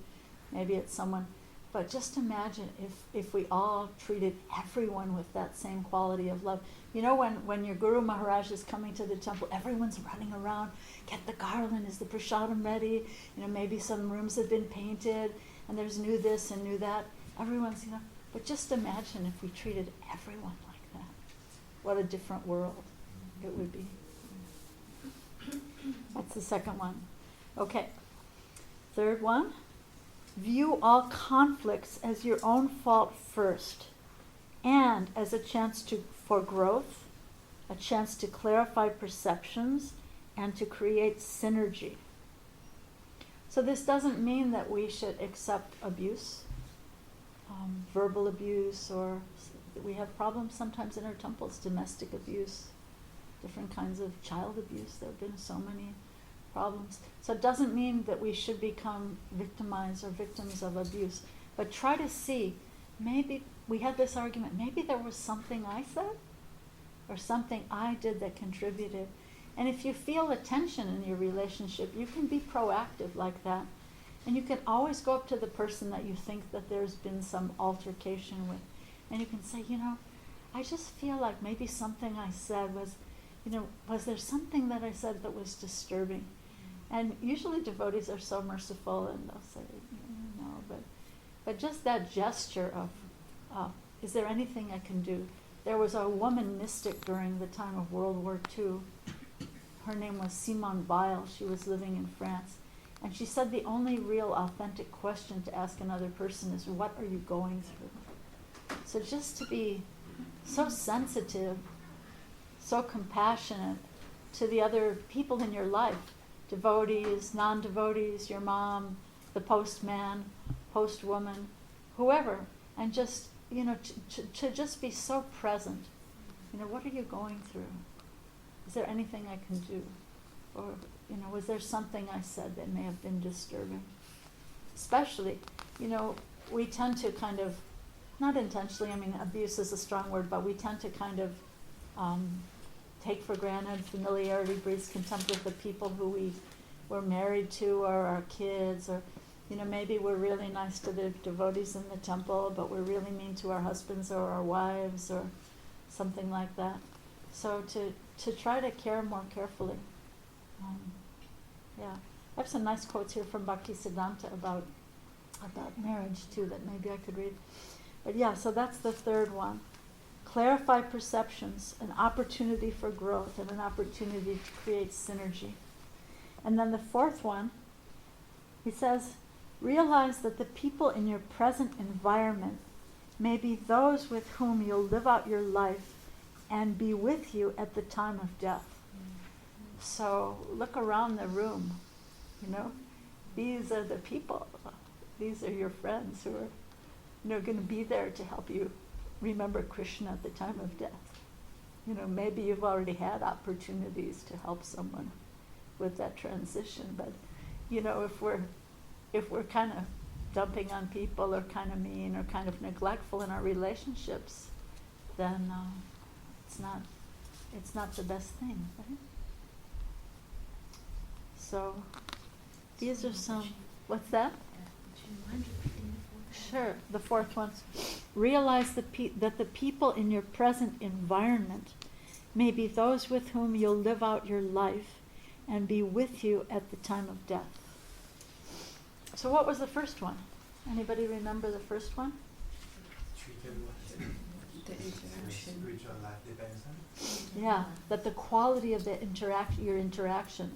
maybe it's someone. But just imagine if we all treated everyone with that same quality of love. You know, when your Guru Maharaj is coming to the temple, everyone's running around, get the garland, is the prasadam ready? You know, maybe some rooms have been painted, and there's new this and new that. Everyone's, but just imagine if we treated everyone like that. What a different world it would be. That's the second one. Okay. Third one. View all conflicts as your own fault first, and as a chance for growth, a chance to clarify perceptions, and to create synergy. So this doesn't mean that we should accept abuse, verbal abuse, or we have problems sometimes in our temples, domestic abuse, different kinds of child abuse. There have been so many problems. So it doesn't mean that we should become victimized or victims of abuse, but try to see, maybe we had this argument, maybe there was something I said or something I did that contributed. And if you feel a tension in your relationship, you can be proactive like that. And you can always go up to the person that you think that there's been some altercation with, and you can say, I just feel like maybe something I said was, was there something that I said that was disturbing? And usually devotees are so merciful, and they'll say, no, but just that gesture of, is there anything I can do? There was a woman mystic during the time of World War II. Her name was Simone Weil. She was living in France. And she said the only real authentic question to ask another person is, what are you going through? So just to be so sensitive, so compassionate to the other people in your life, devotees, non-devotees, your mom, the postman, postwoman, whoever, and just, to just be so present. What are you going through? Is there anything I can do? Or, was there something I said that may have been disturbing? Especially, we tend to kind of not intentionally, I mean, abuse is a strong word, but we tend to kind of take for granted. Familiarity breeds contempt with the people who we were married to, or our kids, or, you know, maybe we're really nice to the devotees in the temple, but we're really mean to our husbands or our wives or something like that. So to try to care more carefully. Yeah. I have some nice quotes here from Bhaktivedanta about marriage too that maybe I could read. But yeah, so that's the third one. Clarify perceptions, an opportunity for growth and an opportunity to create synergy. And then the fourth one, he says, realize that the people in your present environment may be those with whom you'll live out your life and be with you at the time of death. So look around the room, you know. These are the people. These are your friends who are, you know, going to be there to help you remember Krishna at the time of death. You know, maybe you've already had opportunities to help someone with that transition, but, you know, if we're kind of dumping on people or kind of mean or kind of neglectful in our relationships, then it's not the best thing, right? So these are some, what's that? Sure, the fourth one. Realize that the people in your present environment may be those with whom you'll live out your life and be with you at the time of death. So what was the first one? Anybody remember the first one? The interaction. Spiritual life depends on. Yeah, that the quality of the your interaction,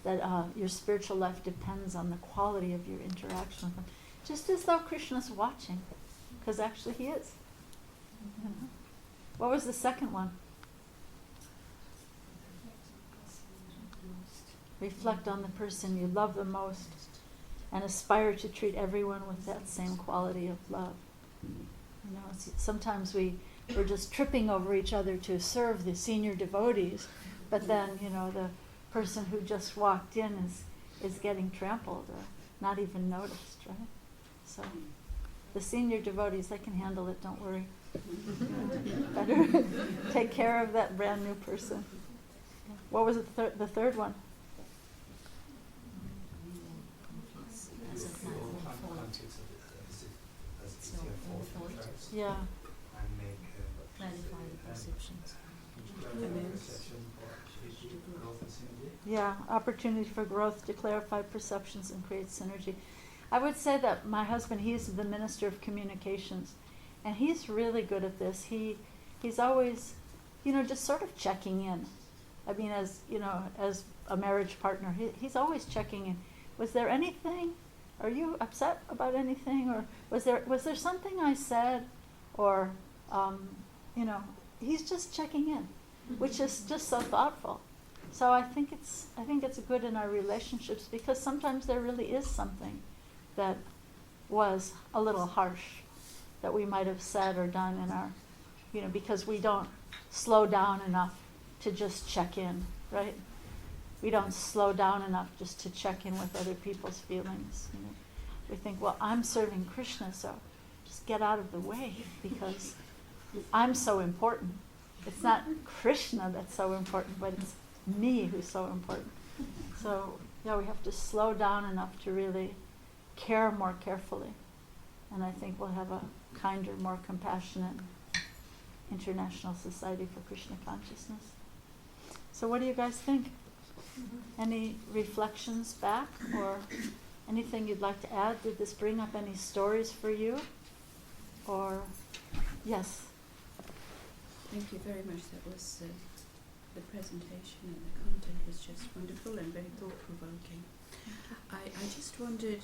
that your spiritual life depends on the quality of your interaction with them. Just as though Krishna's watching, because actually he is. You know? What was the second one? Reflect on the person you love the most and aspire to treat everyone with that same quality of love. You know, sometimes we're just tripping over each other to serve the senior devotees, but then, you know, the person who just walked in is getting trampled or not even noticed, right? So the senior devotees, they can handle it, don't worry. Better take care of that brand new person. What was it, the third one? Yeah. Yeah, opportunity for growth to clarify perceptions and create synergy. I would say that my husband, he's the Minister of Communications, and he's really good at this. He's always, you know, just sort of checking in. I mean, as, you know, as a marriage partner, he's always checking in. Was there anything? Are you upset about anything? Or was there something I said? Or, you know, he's just checking in, which is just so thoughtful. So I think it's good in our relationships, because sometimes there really is something that was a little harsh that we might have said or done in our, you know, because we don't slow down enough to just check in, right? We don't slow down enough just to check in with other people's feelings. You know? We think, well, I'm serving Krishna, so just get out of the way because I'm so important. It's not Krishna that's so important, but it's me who's so important. So, yeah, we have to slow down enough to really care more carefully. And I think we'll have a kinder, more compassionate international society for Krishna consciousness. So what do you guys think? Any reflections back or anything you'd like to add? Did this bring up any stories for you? Or, yes? Thank you very much. That was the presentation, and the content was just wonderful and very thought-provoking. I just wondered,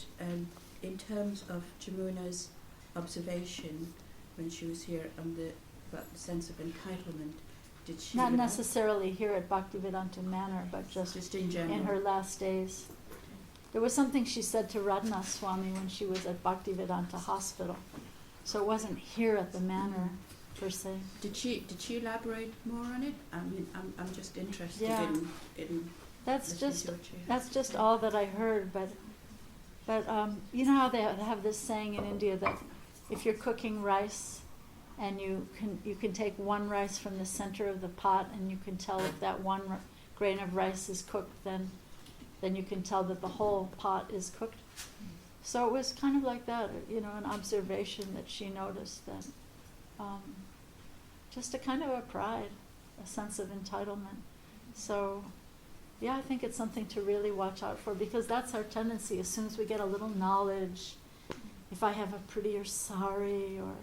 in terms of Jamuna's observation when she was here about the sense of entitlement, did she... Not necessarily here at Bhaktivedanta Manor, but just in general. In her last days. There was something she said to Radhanath Swami when she was at Bhaktivedanta Hospital. So it wasn't here at the manor, per se. Did she elaborate more on it? I mean, I'm just interested in That's just all that I heard, but you know how they have this saying in India that if you're cooking rice, and you can take one rice from the center of the pot, and you can tell if that one grain of rice is cooked, then you can tell that the whole pot is cooked. So it was kind of like that, you know, an observation that she noticed, that just a kind of a pride, a sense of entitlement. So, yeah, I think it's something to really watch out for, because that's our tendency. As soon as we get a little knowledge, if I have a prettier sari, or,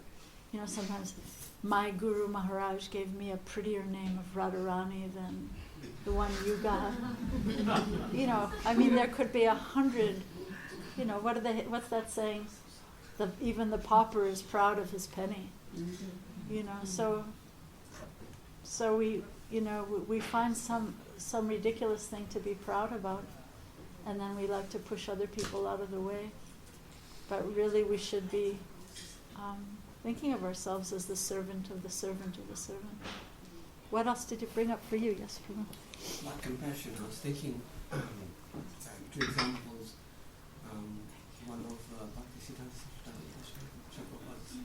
you know, sometimes my Guru Maharaj gave me a prettier name of Radharani than the one you got. You know, I mean, there could be 100, you know, what's that saying? Even the pauper is proud of his penny. You know, so we, you know, we find some ridiculous thing to be proud about, and then we like to push other people out of the way. But really we should be thinking of ourselves as the servant of the servant of the servant. What else did it bring up for you? Yes, Prabhu. About compassion, I was thinking two examples. One of Bhaktivedanta Prabhupada's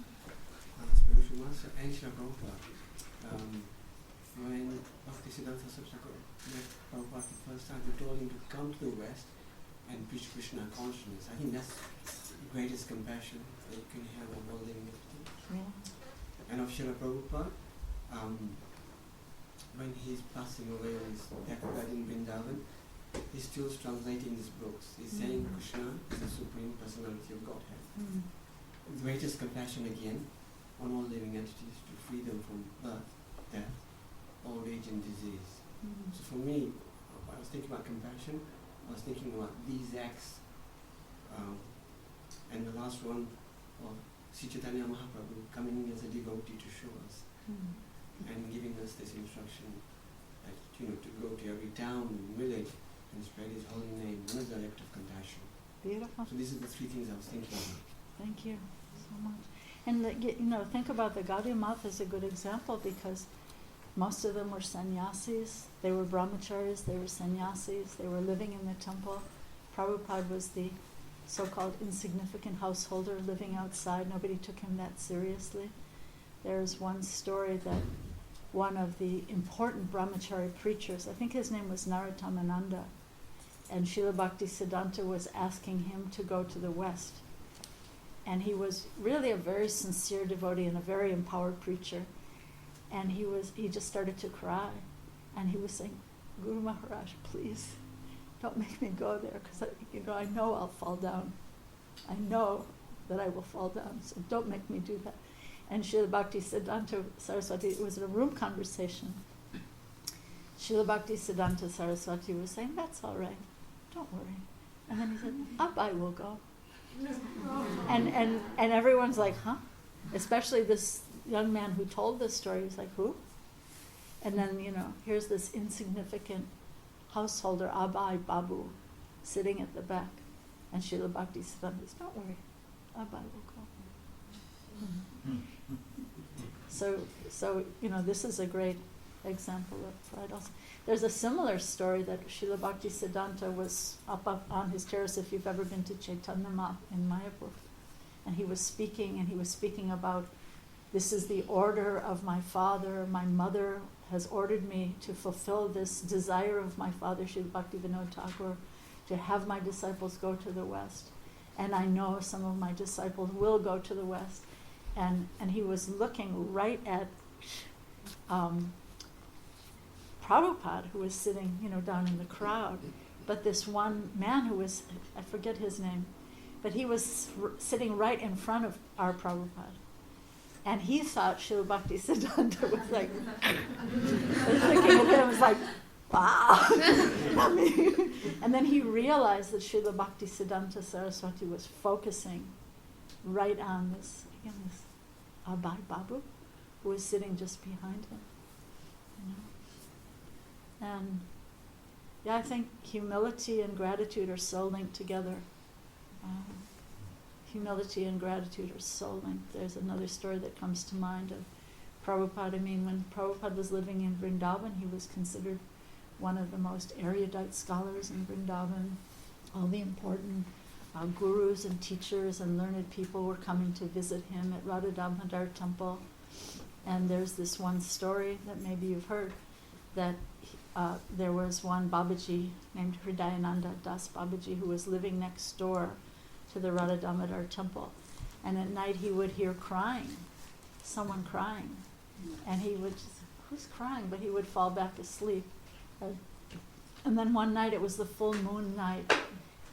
spiritual master, and Srila Prabhupada. When Bhaktivedanta met Prabhupada the first time, they told him to come to the West and preach Krishna consciousness. I think that's the greatest compassion that you can have of all living entities. Yeah. And of Srila Prabhupada, when he's passing away on his deathbed in Vrindavan, he's still translating his books. He's saying Krishna is the Supreme Personality of Godhead. The greatest compassion again on all living entities, to free them from birth, death, old age and disease. So for me, I was thinking about compassion, I was thinking about these acts, and the last one of Sri Chaitanya Mahaprabhu coming in as a devotee to show us and giving us this instruction that, you know, to go to every town and village and spread his holy name, another act of compassion. Beautiful. So these are the three things I was thinking about. Thank you so much. And you know, think about the Gaudiya Math as a good example, because most of them were sannyasis. They were brahmacharis, they were sannyasis, they were living in the temple. Prabhupada was the so-called insignificant householder living outside. Nobody took him that seriously. There's one story that one of the important brahmachari preachers, I think his name was Narottamananda, and Srila Bhaktisiddhanta was asking him to go to the West. And he was really a very sincere devotee and a very empowered preacher. And he just started to cry. And he was saying, Guru Maharaj, please, don't make me go there, because I know I'll fall down. I know that I will fall down, so don't make me do that. And Srila Bhaktisiddhanta Saraswati, it was a room conversation. Srila Bhaktisiddhanta Saraswati was saying, that's all right, don't worry. And then he said, I will go. And everyone's like, huh? Especially this young man who told this story. He was like, who? And then, you know, here's this insignificant householder, Abai Babu, sitting at the back. And Srila Bhaktisiddhanta says, don't worry, Abai will go. So you know, this is a great example of pride also. There's a similar story that Srila Bhaktisiddhanta was up on his terrace, if you've ever been to Chaitanya Math in Mayapur, and he was speaking about, this is the order of my father, my mother has ordered me to fulfill this desire of my father, Srila Bhaktivinoda Thakur, to have my disciples go to the West. And I know some of my disciples will go to the West. And he was looking right at Prabhupada, who was sitting, you know, down in the crowd. But this one man who was, I forget his name, but he was sitting right in front of our Prabhupada. And he thought Srila Bhaktisiddhanta was like, was looking at him, was like, wow. And then he realized that Srila Bhaktisiddhanta Saraswati was focusing right on this Abai Babu, who was sitting just behind him. You know? And yeah, I think humility and gratitude are so linked together. Humility and gratitude are so linked. There's another story that comes to mind of Prabhupada. I mean, when Prabhupada was living in Vrindavan, he was considered one of the most erudite scholars in Vrindavan. All the important gurus and teachers and learned people were coming to visit him at Radha Damodar Temple. And there's this one story that maybe you've heard, that there was one Babaji named Hridayananda Das Babaji who was living next door to the Radha Damodar Temple. And at night he would hear crying, someone crying. And he would just, who's crying? But he would fall back asleep. And then one night, it was the full moon night,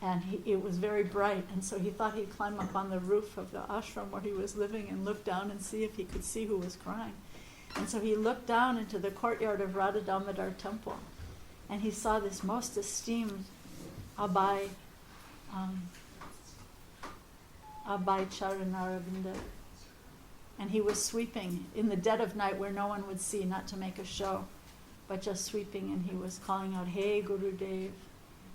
and it was very bright, and so he thought he'd climb up on the roof of the ashram where he was living and look down and see if he could see who was crying. And so he looked down into the courtyard of Radha Damodar Temple, and he saw this most esteemed Abhay Charanaravinda. And he was sweeping in the dead of night where no one would see, not to make a show, but just sweeping, and he was calling out, "Hey Gurudev,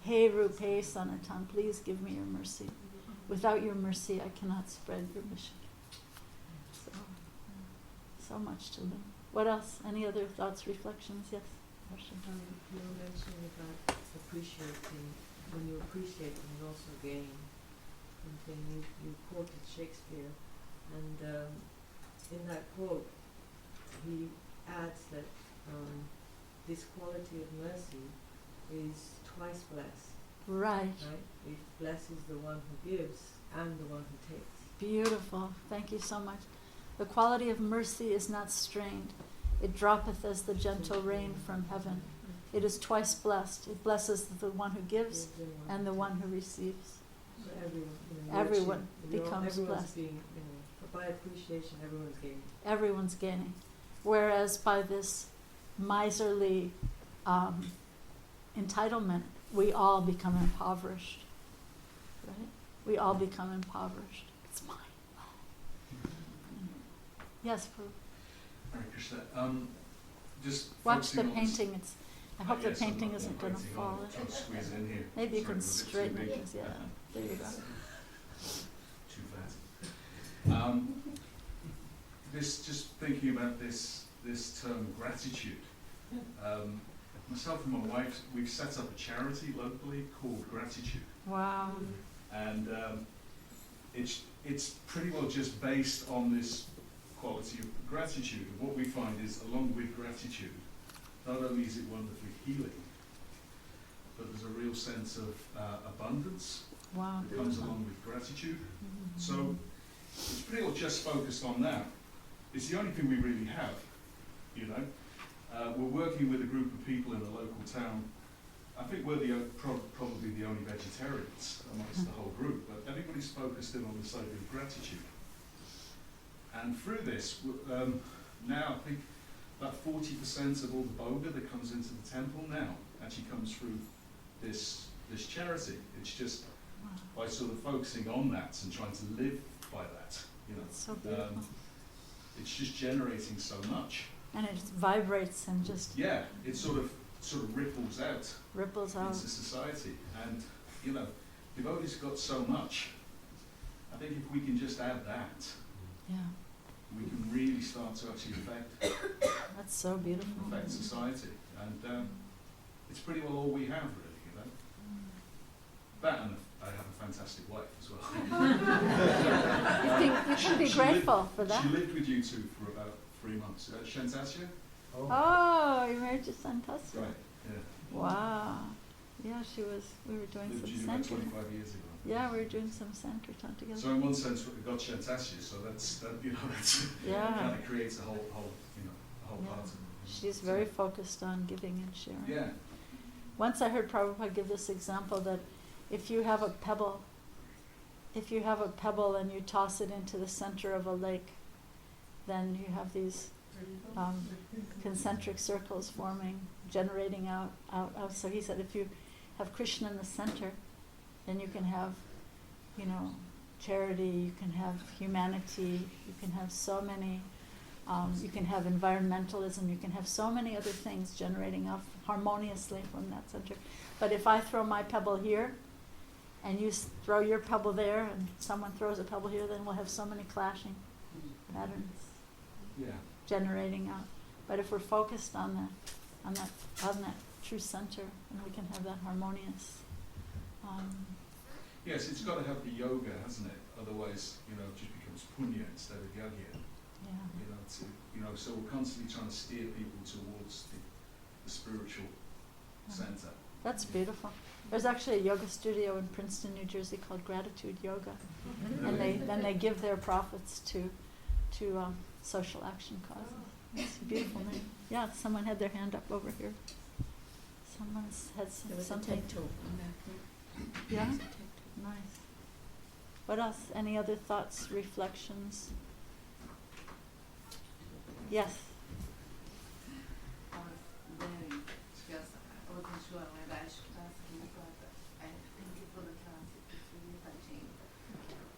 hey Rup, hey Sanatan, please give me your mercy. Without your mercy, I cannot spread your mission." So much to learn. What else? Any other thoughts, reflections? Yes? You were mentioning about appreciating. When you appreciate, you also gain. And then you quoted Shakespeare, and in that quote, he adds that this quality of mercy is twice blessed. Right. Right? It blesses the one who gives and the one who takes. Beautiful. Thank you so much. The quality of mercy is not strained. It droppeth as the gentle rain from heaven. It is twice blessed. It blesses the one who gives and the one who receives. So Everyone becomes everyone's blessed. being, by appreciation, everyone's gaining. Everyone's gaining. Whereas by this miserly entitlement, we all become impoverished. Right? We all become impoverished. It's mine. Yes, Prabhu. Hare Krishna. Just Watch the focusing on this- painting. I hope the yes, I'm painting not isn't going to waiting fall. on it. Trying to squeeze in here. Maybe you Sorry, can was it too straighten big? it. Yeah, there you go. Too fat. Just thinking about this term gratitude. Myself and my wife, we've set up a charity locally called Gratitude, Wow. and it's pretty well just based on this quality of gratitude. And what we find is, along with gratitude, not only is it wonderfully healing, but there's a real sense of abundance Wow. that comes along with gratitude. So it's pretty well just focused on that. It's the only thing we really have, you know. We're working with a group of people in a local town. I think we're probably the only vegetarians amongst the whole group, but everybody's focused in on this idea of gratitude. And through this, now I think about 40% of all the boga that comes into the temple now actually comes through this charity. It's just by sort of focusing on that and trying to live by that, you know. It's so beautiful. It's just generating so much. And it just vibrates and just Yeah, it sort of ripples out ripples out. into society. And, you know, devotees got so much. I think if we can just add that, Yeah. we can really start to actually That's so beautiful. affect society. And it's pretty well all we have, really, you know. That, and I have a fantastic wife as well. You should be grateful for that. She lived with you two for about 3 months. Shantasya? Oh, you married to Santasya? Right, yeah. Wow. Yeah, we were doing Lived with some you about sankirtan. 25 years ago. Yeah, we were doing some sankirtan together. So in one sense, we got Shantasya, so that's Yeah. kind of creates a whole part of it. She's very focused on giving and sharing. Yeah. Once I heard Prabhupada give this example that if you have a pebble and you toss it into the center of a lake, then you have these concentric circles forming, generating out. So he said if you have Krishna in the center, then you can have, charity, you can have humanity, you can have so many, you can have environmentalism, you can have so many other things generating out harmoniously from that center. But if I throw my pebble here, and you throw your pebble there, and someone throws a pebble here, then we'll have so many clashing patterns generating out. But if we're focused on that true center, then we can have that harmonious Yes, it's got to have the yoga, hasn't it? Otherwise, you know, it just becomes punya instead of yagya. Yeah. So we're constantly trying to steer people towards the spiritual center. That's beautiful. There's actually a yoga studio in Princeton, New Jersey called Gratitude Yoga, and they give their profits to social action causes. It's a beautiful name. Yeah, someone had their hand up over here. Someone had There was something. a TED talk on that. Yeah? There was a TED talk. Nice. What else? Any other thoughts, reflections? Yes. I was very just I wasn't sure whether I should ask you, but I thank you for the class. It's really touching,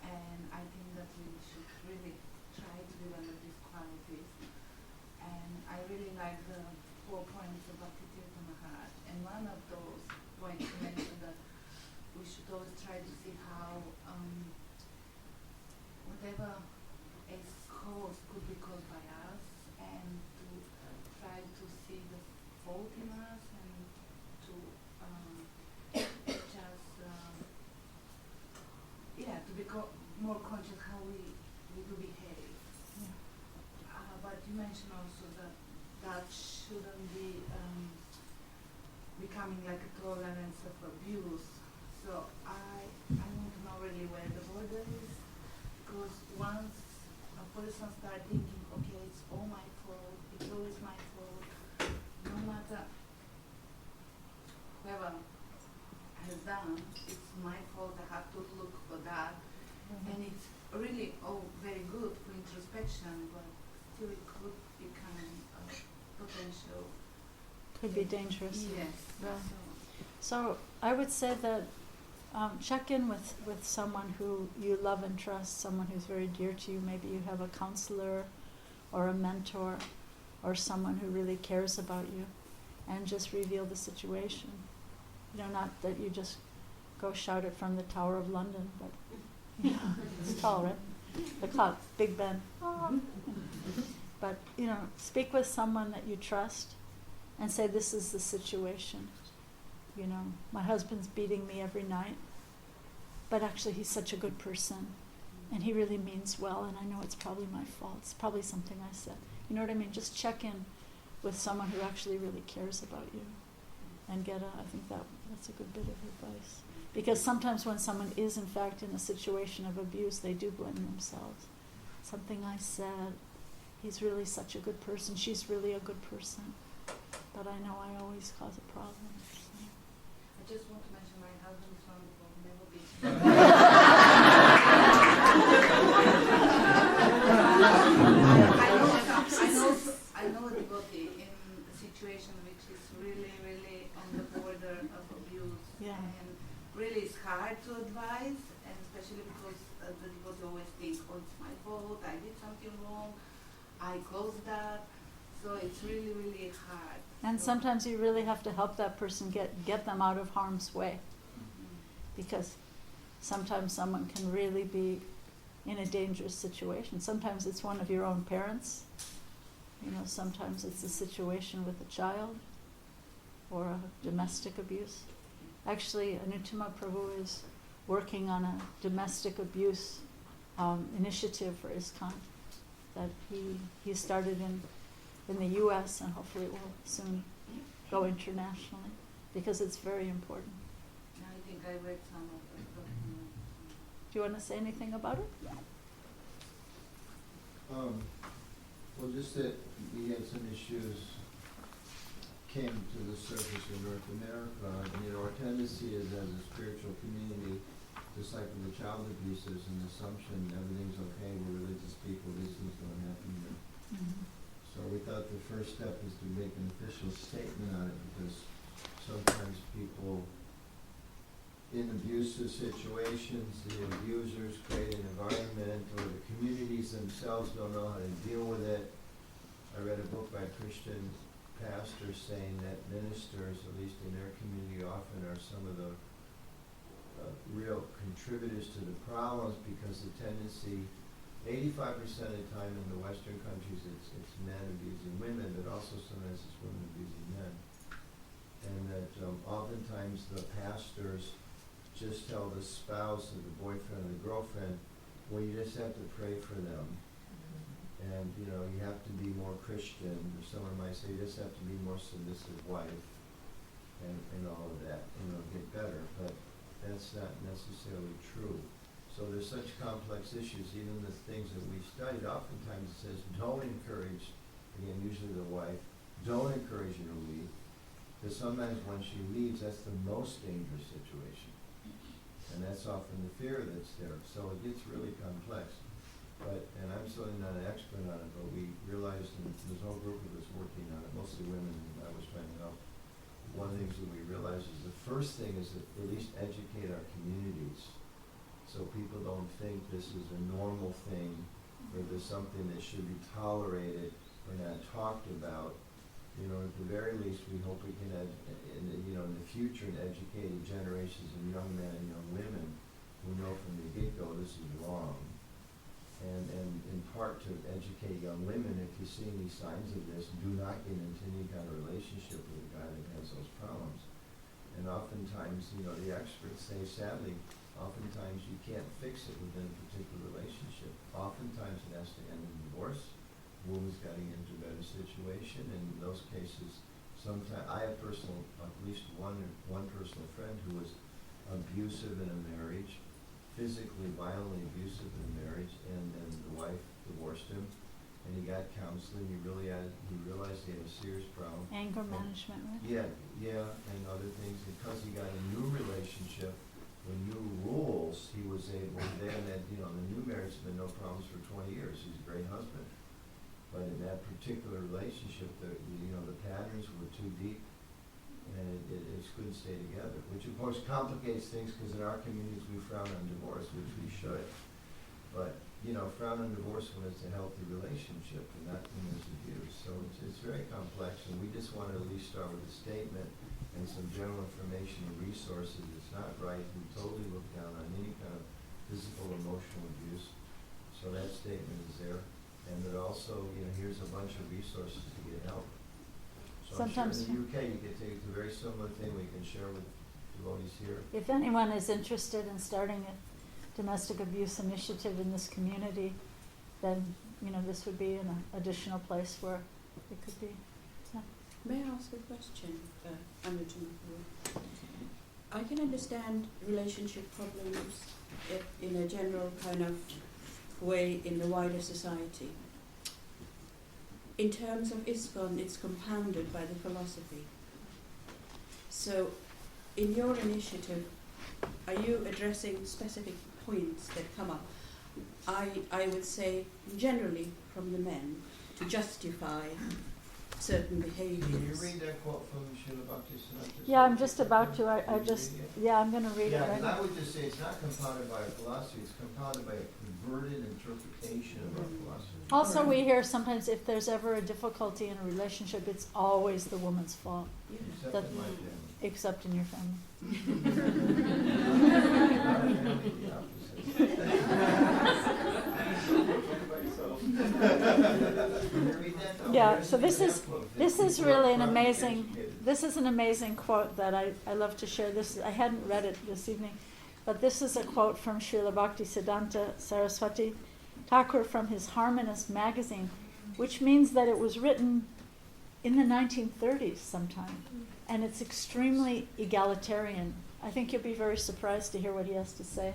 and I think that we should really try to develop these qualities. And I really like the 4 points of Bhaktivedanta Manor, and one of those points you mentioned that we should always try to see how whatever is caused could be caused by us, and to try to see the fault in us, and to just to become more conscious how we do behave. But you mentioned also that shouldn't be becoming like a tolerance of abuse. So I want to know really where the border is, because once a person starts thinking, okay, it's all my fault, it's always my fault, no matter whoever has done, it's my fault, I have to look for that. And it's really very good for introspection, but still it could become a potential. Could be dangerous. Yes. Yeah. So I would say that check in with someone who you love and trust, someone who's very dear to you. Maybe you have a counselor or a mentor or someone who really cares about you, and just reveal the situation. Not that you just go shout it from the Tower of London, but it's tall, right? The clock, Big Ben. But, speak with someone that you trust and say, this is the situation. My husband's beating me every night, but actually he's such a good person, and he really means well, and I know it's probably my fault. It's probably something I said. You know what I mean? Just check in with someone who actually really cares about you, and I think that's a good bit of advice. Because sometimes when someone is in fact in a situation of abuse, they do blame themselves. Something I said, he's really such a good person, she's really a good person, but I know I always cause a problem. I just want to mention my husband is wonderful, never beats I know a devotee in a situation which is really, really on the border of abuse. Yeah. And really it's hard to advise, and especially because the devotee always thinks, it's my fault, I did something wrong, I caused that. So it's really, really hard. And sometimes you really have to help that person get them out of harm's way, because sometimes someone can really be in a dangerous situation. Sometimes it's one of your own parents. Sometimes it's a situation with a child or a domestic abuse. Actually, Anuttama Prabhu is working on a domestic abuse initiative for ISKCON that he started in the U.S. and hopefully it will soon go internationally, because it's very important. I think I read some of the documents. Do you want to say anything about it? Well, just that we had some issues came to the surface in North America, and our tendency is as a spiritual community, just like with the child abuse, there's an assumption everything's okay, we're religious people, these things don't happen here. Mm-hmm. So we thought the first step is to make an official statement on it, because sometimes people in abusive situations, the abusers create an environment, or the communities themselves don't know how to deal with it. I read a book by a Christian pastor saying that ministers, at least in their community, often are some of the real contributors to the problems, because the tendency, 85% of the time in the Western countries, it's men abusing women, but also sometimes it's women abusing men. And that oftentimes the pastors just tell the spouse or the boyfriend or the girlfriend, well, you just have to pray for them. And, you know, you have to be more Christian, or someone might say you just have to be more submissive wife, and all of that, and it'll get better, but that's not necessarily true. So there's such complex issues, even the things that we studied, oftentimes it says, don't encourage, again, usually the wife, don't encourage her to leave, because sometimes when she leaves, that's the most dangerous situation. And that's often the fear that's there, so it gets really complex. But, and I'm certainly not an expert on it, but we realized, and there's a whole group of us working on it, mostly women, and I was trying to help. One of the things that we realized is the first thing is to at least educate our communities, so people don't think this is a normal thing, or there's something that should be tolerated or not talked about. You know, at the very least, we hope we can, in the future, educate generations of young men and young women who know from the get-go this is wrong. And in part to educate young women, if you see any signs of this, do not get into any kind of relationship with a guy that has those problems. And oftentimes, you know, the experts say, sadly, oftentimes you can't fix it within a particular relationship. Oftentimes it has to end in divorce. The woman's got to get into a better situation. And in those cases, sometimes I have at least one personal friend who was abusive in a marriage, physically, violently abusive in a marriage, and then the wife divorced him, and he got counseling. He realized he had a serious problem. Anger management, right? Yeah, and other things. Because he got a new relationship with new rules, he was able, then that, you know, in the new marriage, there's been no problems for 20 years. He's a great husband. But in that particular relationship, the patterns were too deep, and it couldn't stay together, which of course complicates things, because in our communities we frown on divorce, which we should. But, you know, frown on divorce when it's a healthy relationship and not when there's abuse. So it's very complex, and we just want to at least start with a statement and some general information and resources. It's not right. We totally look down on any kind of physical, emotional abuse. So that statement is there. And that also, you know, here's a bunch of resources to get help. So Sometimes, I'm sure in the UK you can take a very similar thing we can share with devotees here. if anyone is interested in starting a domestic abuse initiative in this community, then, you know, this would be an additional place where it could be. Yeah. May I ask a question, Anuja? I can understand relationship problems in a general kind of way in the wider society. In terms of ISKCON, it's compounded by the philosophy. So, in your initiative, are you addressing specific points that come up? I would say, generally, from the men, to justify certain behaviors. Can you read that quote from Srila Bhaktivedanta? Yeah, I'm just about to. I'm going to read it Yeah, right and I now. would just say it's not compounded by a philosophy, it's compounded by a converted interpretation of our philosophy. Also, we hear sometimes if there's ever a difficulty in a relationship, it's always the woman's fault, Yeah. Except that- in my family. except in your family. Yeah, so this is really an amazing quote that I love to share. I hadn't read it this evening, but this is a quote from Srila Bhaktisiddhanta Saraswati Thakur from his Harmonist magazine, which means that it was written in the 1930s sometime, and it's extremely egalitarian. I think you'll be very surprised to hear what he has to say.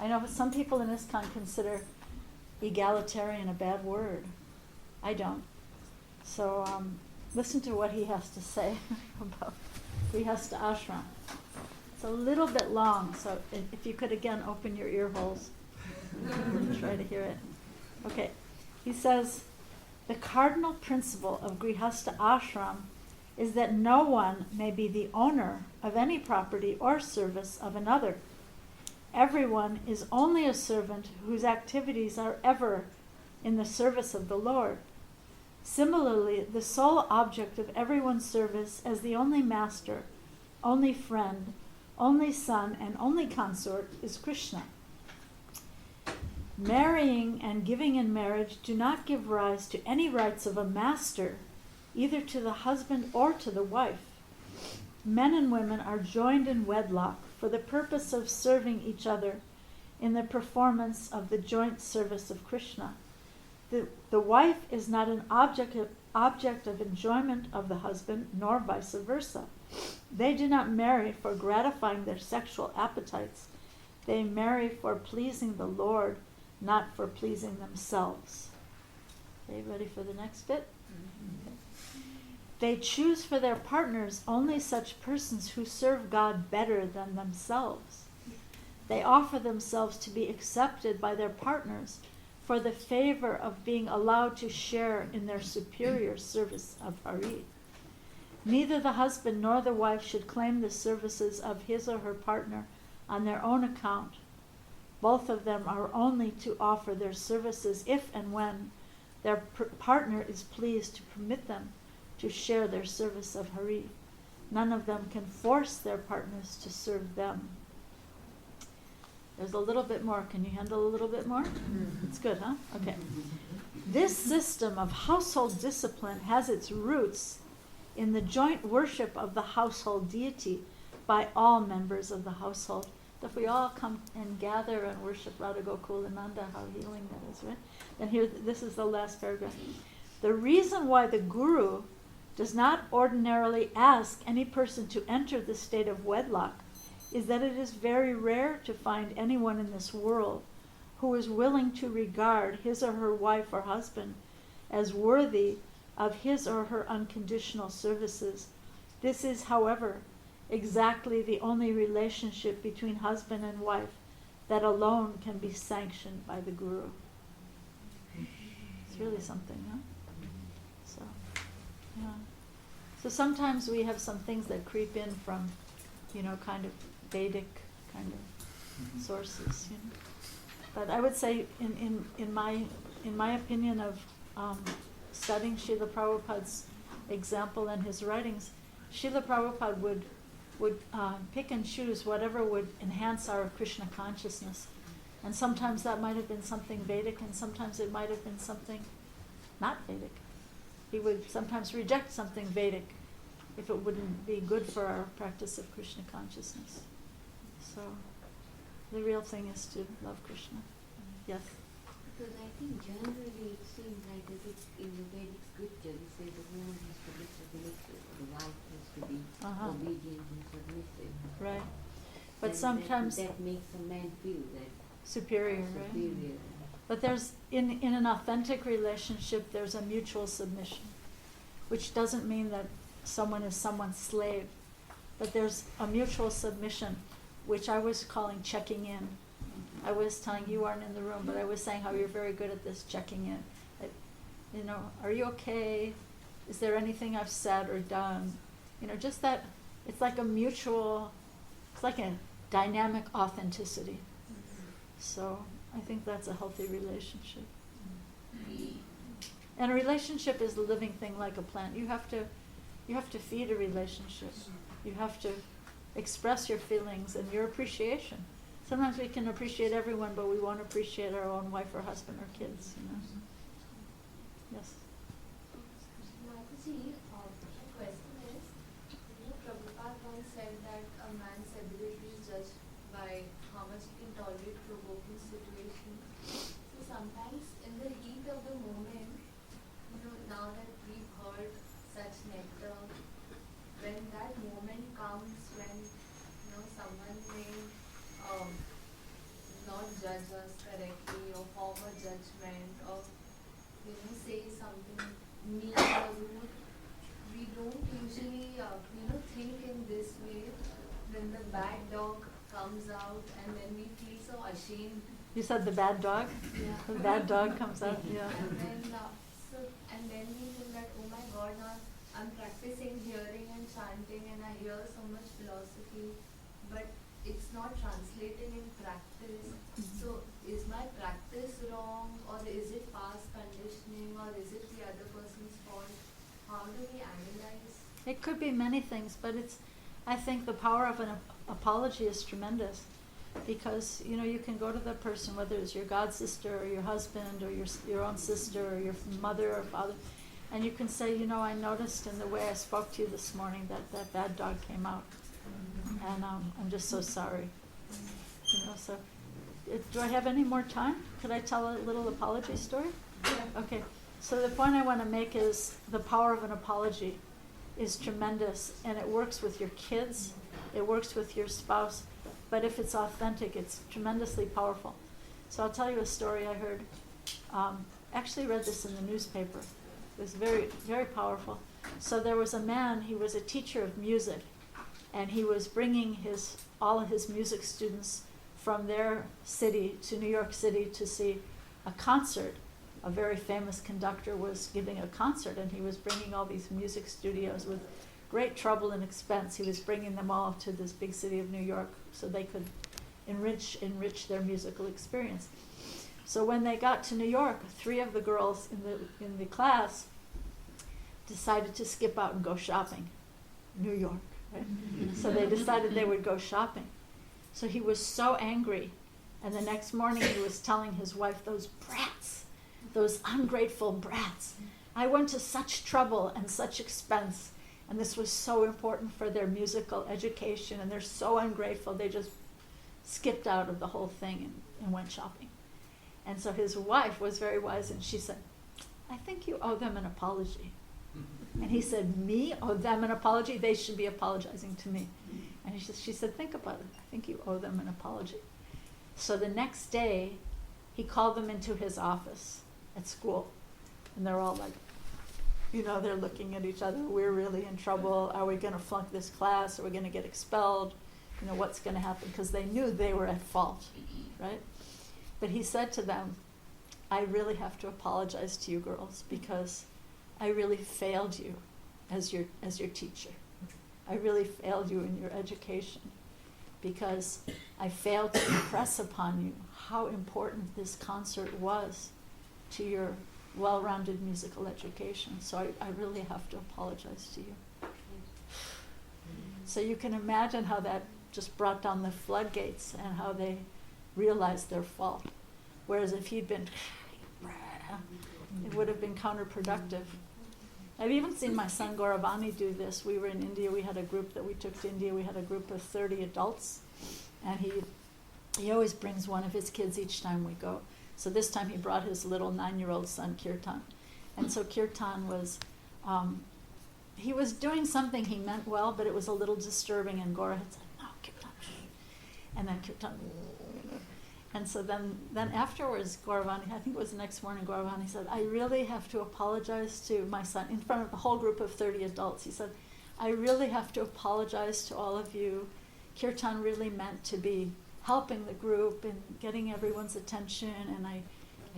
I know some people in ISKCON consider egalitarian a bad word. I don't. So listen to what he has to say about Grihastha Ashram. It's a little bit long, so if you could again open your ear holes and try to hear it. Okay, he says, the cardinal principle of Grihastha Ashram is that no one may be the owner of any property or service of another. Everyone is only a servant whose activities are ever in the service of the Lord. Similarly, the sole object of everyone's service as the only master, only friend, only son, and only consort is Krishna. Marrying and giving in marriage do not give rise to any rights of a master, either to the husband or to the wife. Men and women are joined in wedlock for the purpose of serving each other in the performance of the joint service of Krishna. The wife is not an object of enjoyment of the husband, nor vice versa. They do not marry for gratifying their sexual appetites. They marry for pleasing the Lord, not for pleasing themselves. Okay, ready for the next bit? They choose for their partners only such persons who serve God better than themselves. They offer themselves to be accepted by their partners for the favor of being allowed to share in their superior service of Hari. Neither the husband nor the wife should claim the services of his or her partner on their own account. Both of them are only to offer their services if and when their partner is pleased to permit them to share their service of Hari. None of them can force their partners to serve them. There's a little bit more. Can you handle a little bit more? It's good, huh? Okay. This system of household discipline has its roots in the joint worship of the household deity by all members of the household. If we all come and gather and worship Radha Gokulananda, how healing that is, right? And here, this is the last paragraph. The reason why the Guru does not ordinarily ask any person to enter the state of wedlock is that it is very rare to find anyone in this world who is willing to regard his or her wife or husband as worthy of his or her unconditional services. This is, however, exactly the only relationship between husband and wife that alone can be sanctioned by the Guru. It's really something, huh? So, yeah. So sometimes we have some things that creep in from, kind of Vedic kind of sources, But I would say, in my opinion of studying Srila Prabhupada's example and his writings, Srila Prabhupada would pick and choose whatever would enhance our Krishna consciousness. And sometimes that might have been something Vedic, and sometimes it might have been something not Vedic. He would sometimes reject something Vedic if it wouldn't be good for our practice of Krishna consciousness. So the real thing is to love Krishna. Yes? Because I think generally it seems like as if in the Vedic scripture they say the woman has to be submissive, or the wife has to be obedient and submissive. Right. But And sometimes that makes a man feel that superior, right? superior. But there's in an authentic relationship there's a mutual submission, which doesn't mean that someone is someone's slave, but there's a mutual submission, which I was calling checking in. I was telling you weren't in the room, but I was saying how you're very good at this checking in. Like, are you okay? Is there anything I've said or done? Just that it's like a mutual, it's like a dynamic authenticity. So I think that's a healthy relationship. And a relationship is a living thing like a plant. You have to feed a relationship. You have to express your feelings and your appreciation. Sometimes we can appreciate everyone, but we won't appreciate our own wife or husband or kids. Yes. Mataji, the question is, Prabhupada once said that a man's ability is judged by how much he can tolerate provoking situations. So sometimes in the heat of the moment, now that we've heard such nectar, when that moment comes when someone may not judge us correctly or form a judgment or say something mean or rude, we don't usually think in this way. When the bad dog comes out and then we feel so ashamed. You said the bad dog? Yeah. The bad dog comes out, yeah. And then we think that, oh my God, now I'm practicing hearing and chanting and I hear so much philosophy, but it's not translating in practice. So is my practice wrong, or is it past conditioning, or is it the other person's fault? How do we analyze? It could be many things, but I think the power of an apology is tremendous, because you can go to the person, whether it's your god sister or your husband or your own sister or your mother or father, and you can say, I noticed in the way I spoke to you this morning that bad dog came out. And I'm just so sorry. You know, so do I have any more time? Could I tell a little apology story? Yeah. Okay. So the point I want to make is the power of an apology is tremendous, and it works with your kids, it works with your spouse, but if it's authentic, it's tremendously powerful. So I'll tell you a story I heard. Actually read this in the newspaper. It was very, very powerful. So there was a man, he was a teacher of music, and he was bringing all of his music students from their city to New York City to see a concert. A very famous conductor was giving a concert, and he was bringing all these music studios with great trouble and expense. He was bringing them all to this big city of New York so they could enrich their musical experience. So when they got to New York, 3 of the girls in the class decided to skip out and go shopping. New York, right? So they decided they would go shopping. So he was so angry, and the next morning he was telling his wife, those brats, those ungrateful brats. I went to such trouble and such expense, and this was so important for their musical education, and they're so ungrateful, they just skipped out of the whole thing and went shopping. And so his wife was very wise, and she said, I think you owe them an apology. And he said, me owe them an apology? They should be apologizing to me. And she said, think about it. I think you owe them an apology. So the next day, he called them into his office at school. And they're all like, you know, they're looking at each other. We're really in trouble. Are we going to flunk this class? Are we going to get expelled? You know, what's going to happen? Because they knew they were at fault, right? But he said to them, I really have to apologize to you girls because I really failed you as your teacher. I really failed you in your education because I failed to impress upon you how important this concert was to your well-rounded musical education. So I really have to apologize to you. So you can imagine how that just brought down the floodgates and how they realized their fault. Whereas if he'd been, it would have been counterproductive. I've even seen my son Gauravani do this. We were in India. We had a group that we took to India. We had a group of 30 adults. And he always brings one of his kids each time we go. So this time he brought his little 9-year-old son, Kirtan. And so Kirtan was, he was doing something he meant well, but it was a little disturbing. And Gaura had said, no, Kirtan. And then Kirtan. And so then afterwards, Gauravani, I think it was the next morning, Gauravani said, I really have to apologize to my son, in front of the whole group of 30 adults. He said, I really have to apologize to all of you. Kirtan really meant to be helping the group and getting everyone's attention, and I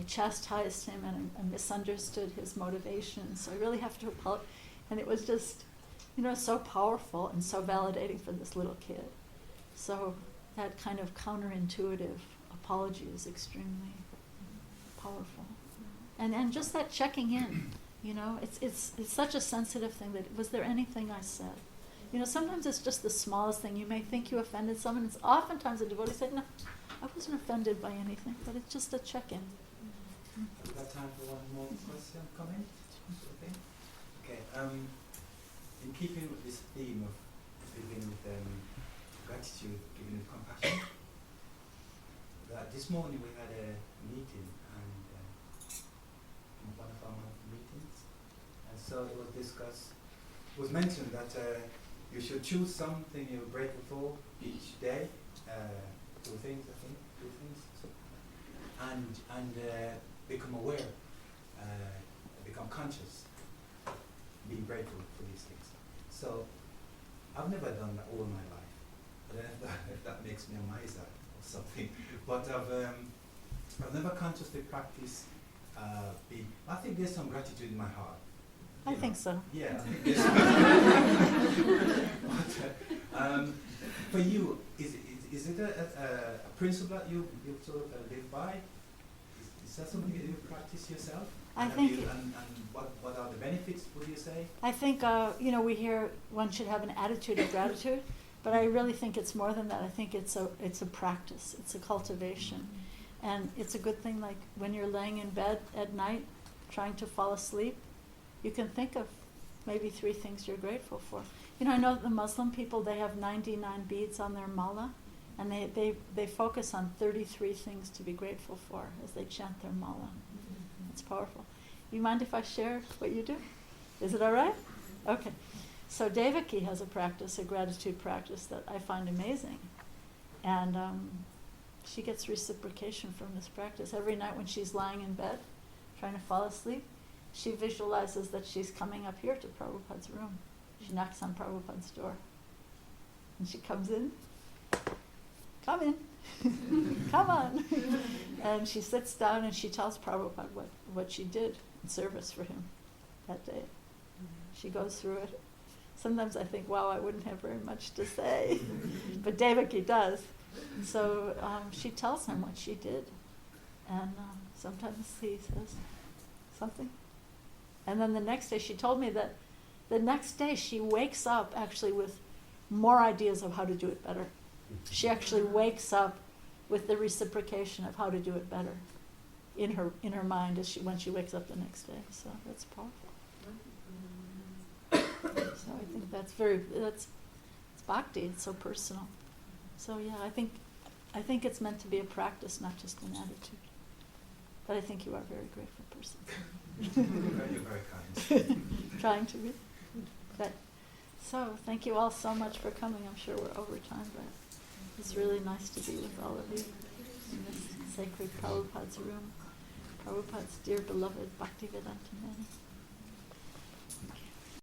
chastised him and I misunderstood his motivation. So I really have to apologize. And it was just, you know, so powerful and so validating for this little kid. So that kind of counterintuitive apology is extremely powerful. And just that checking in, you know, it's such a sensitive thing that, was there anything I said? You know, sometimes it's just the smallest thing. You may think you offended someone. It's oftentimes a devotee said, no, I wasn't offended by anything, but it's just a check-in. We've got time for one more question, comment? Okay. In keeping with this theme of giving with gratitude, giving with compassion, this morning we had a meeting, and one of our monthly meetings, and so it was discussed. It was mentioned that you should choose something you're grateful for each day. 2 things, I think, 2 things, and become aware, become conscious, being grateful for these things. So I've never done that all my life. I don't know if that makes me a miser or something, but I've never consciously practiced being. I think there's some gratitude in my heart. I think so. Yeah, I think but, for you, is it a principle that you sort of live by? Is that something that you practice yourself? I and think. And what are the benefits, would you say? I think, you know, we hear one should have an attitude of gratitude, but I really think it's more than that. I think it's a practice. It's a cultivation. And it's a good thing, like when you're laying in bed at night trying to fall asleep, you can think of maybe 3 things you're grateful for. You know, I know that the Muslim people, they have 99 beads on their mala, and they focus on 33 things to be grateful for as they chant their mala. It's powerful. You mind if I share what you do? Is it all right? Okay. So Devaki has a practice, a gratitude practice that I find amazing. And she gets reciprocation from this practice. Every night when she's lying in bed, trying to fall asleep, she visualizes that she's coming up here to Prabhupada's room. She knocks on Prabhupada's door. And she comes in. Come in. Come on. And she sits down and she tells Prabhupada what she did in service for him that day. She goes through it. Sometimes I think, wow, I wouldn't have very much to say. But Devaki does. And so she tells him what she did. And sometimes he says something. And then the next day, she told me that the next day she wakes up actually with more ideas of how to do it better. She actually wakes up with the reciprocation of how to do it better in her mind when she wakes up the next day. So that's powerful. So I think it's bhakti. It's so personal. So yeah, I think it's meant to be a practice, not just an attitude. But I think you are a very grateful person. You're very kind. Trying to be. Good. So thank you all so much for coming. I'm sure we're over time, but it's really nice to be with all of you in this sacred Prabhupada's room. Prabhupada's dear beloved Bhaktivedanta Manor.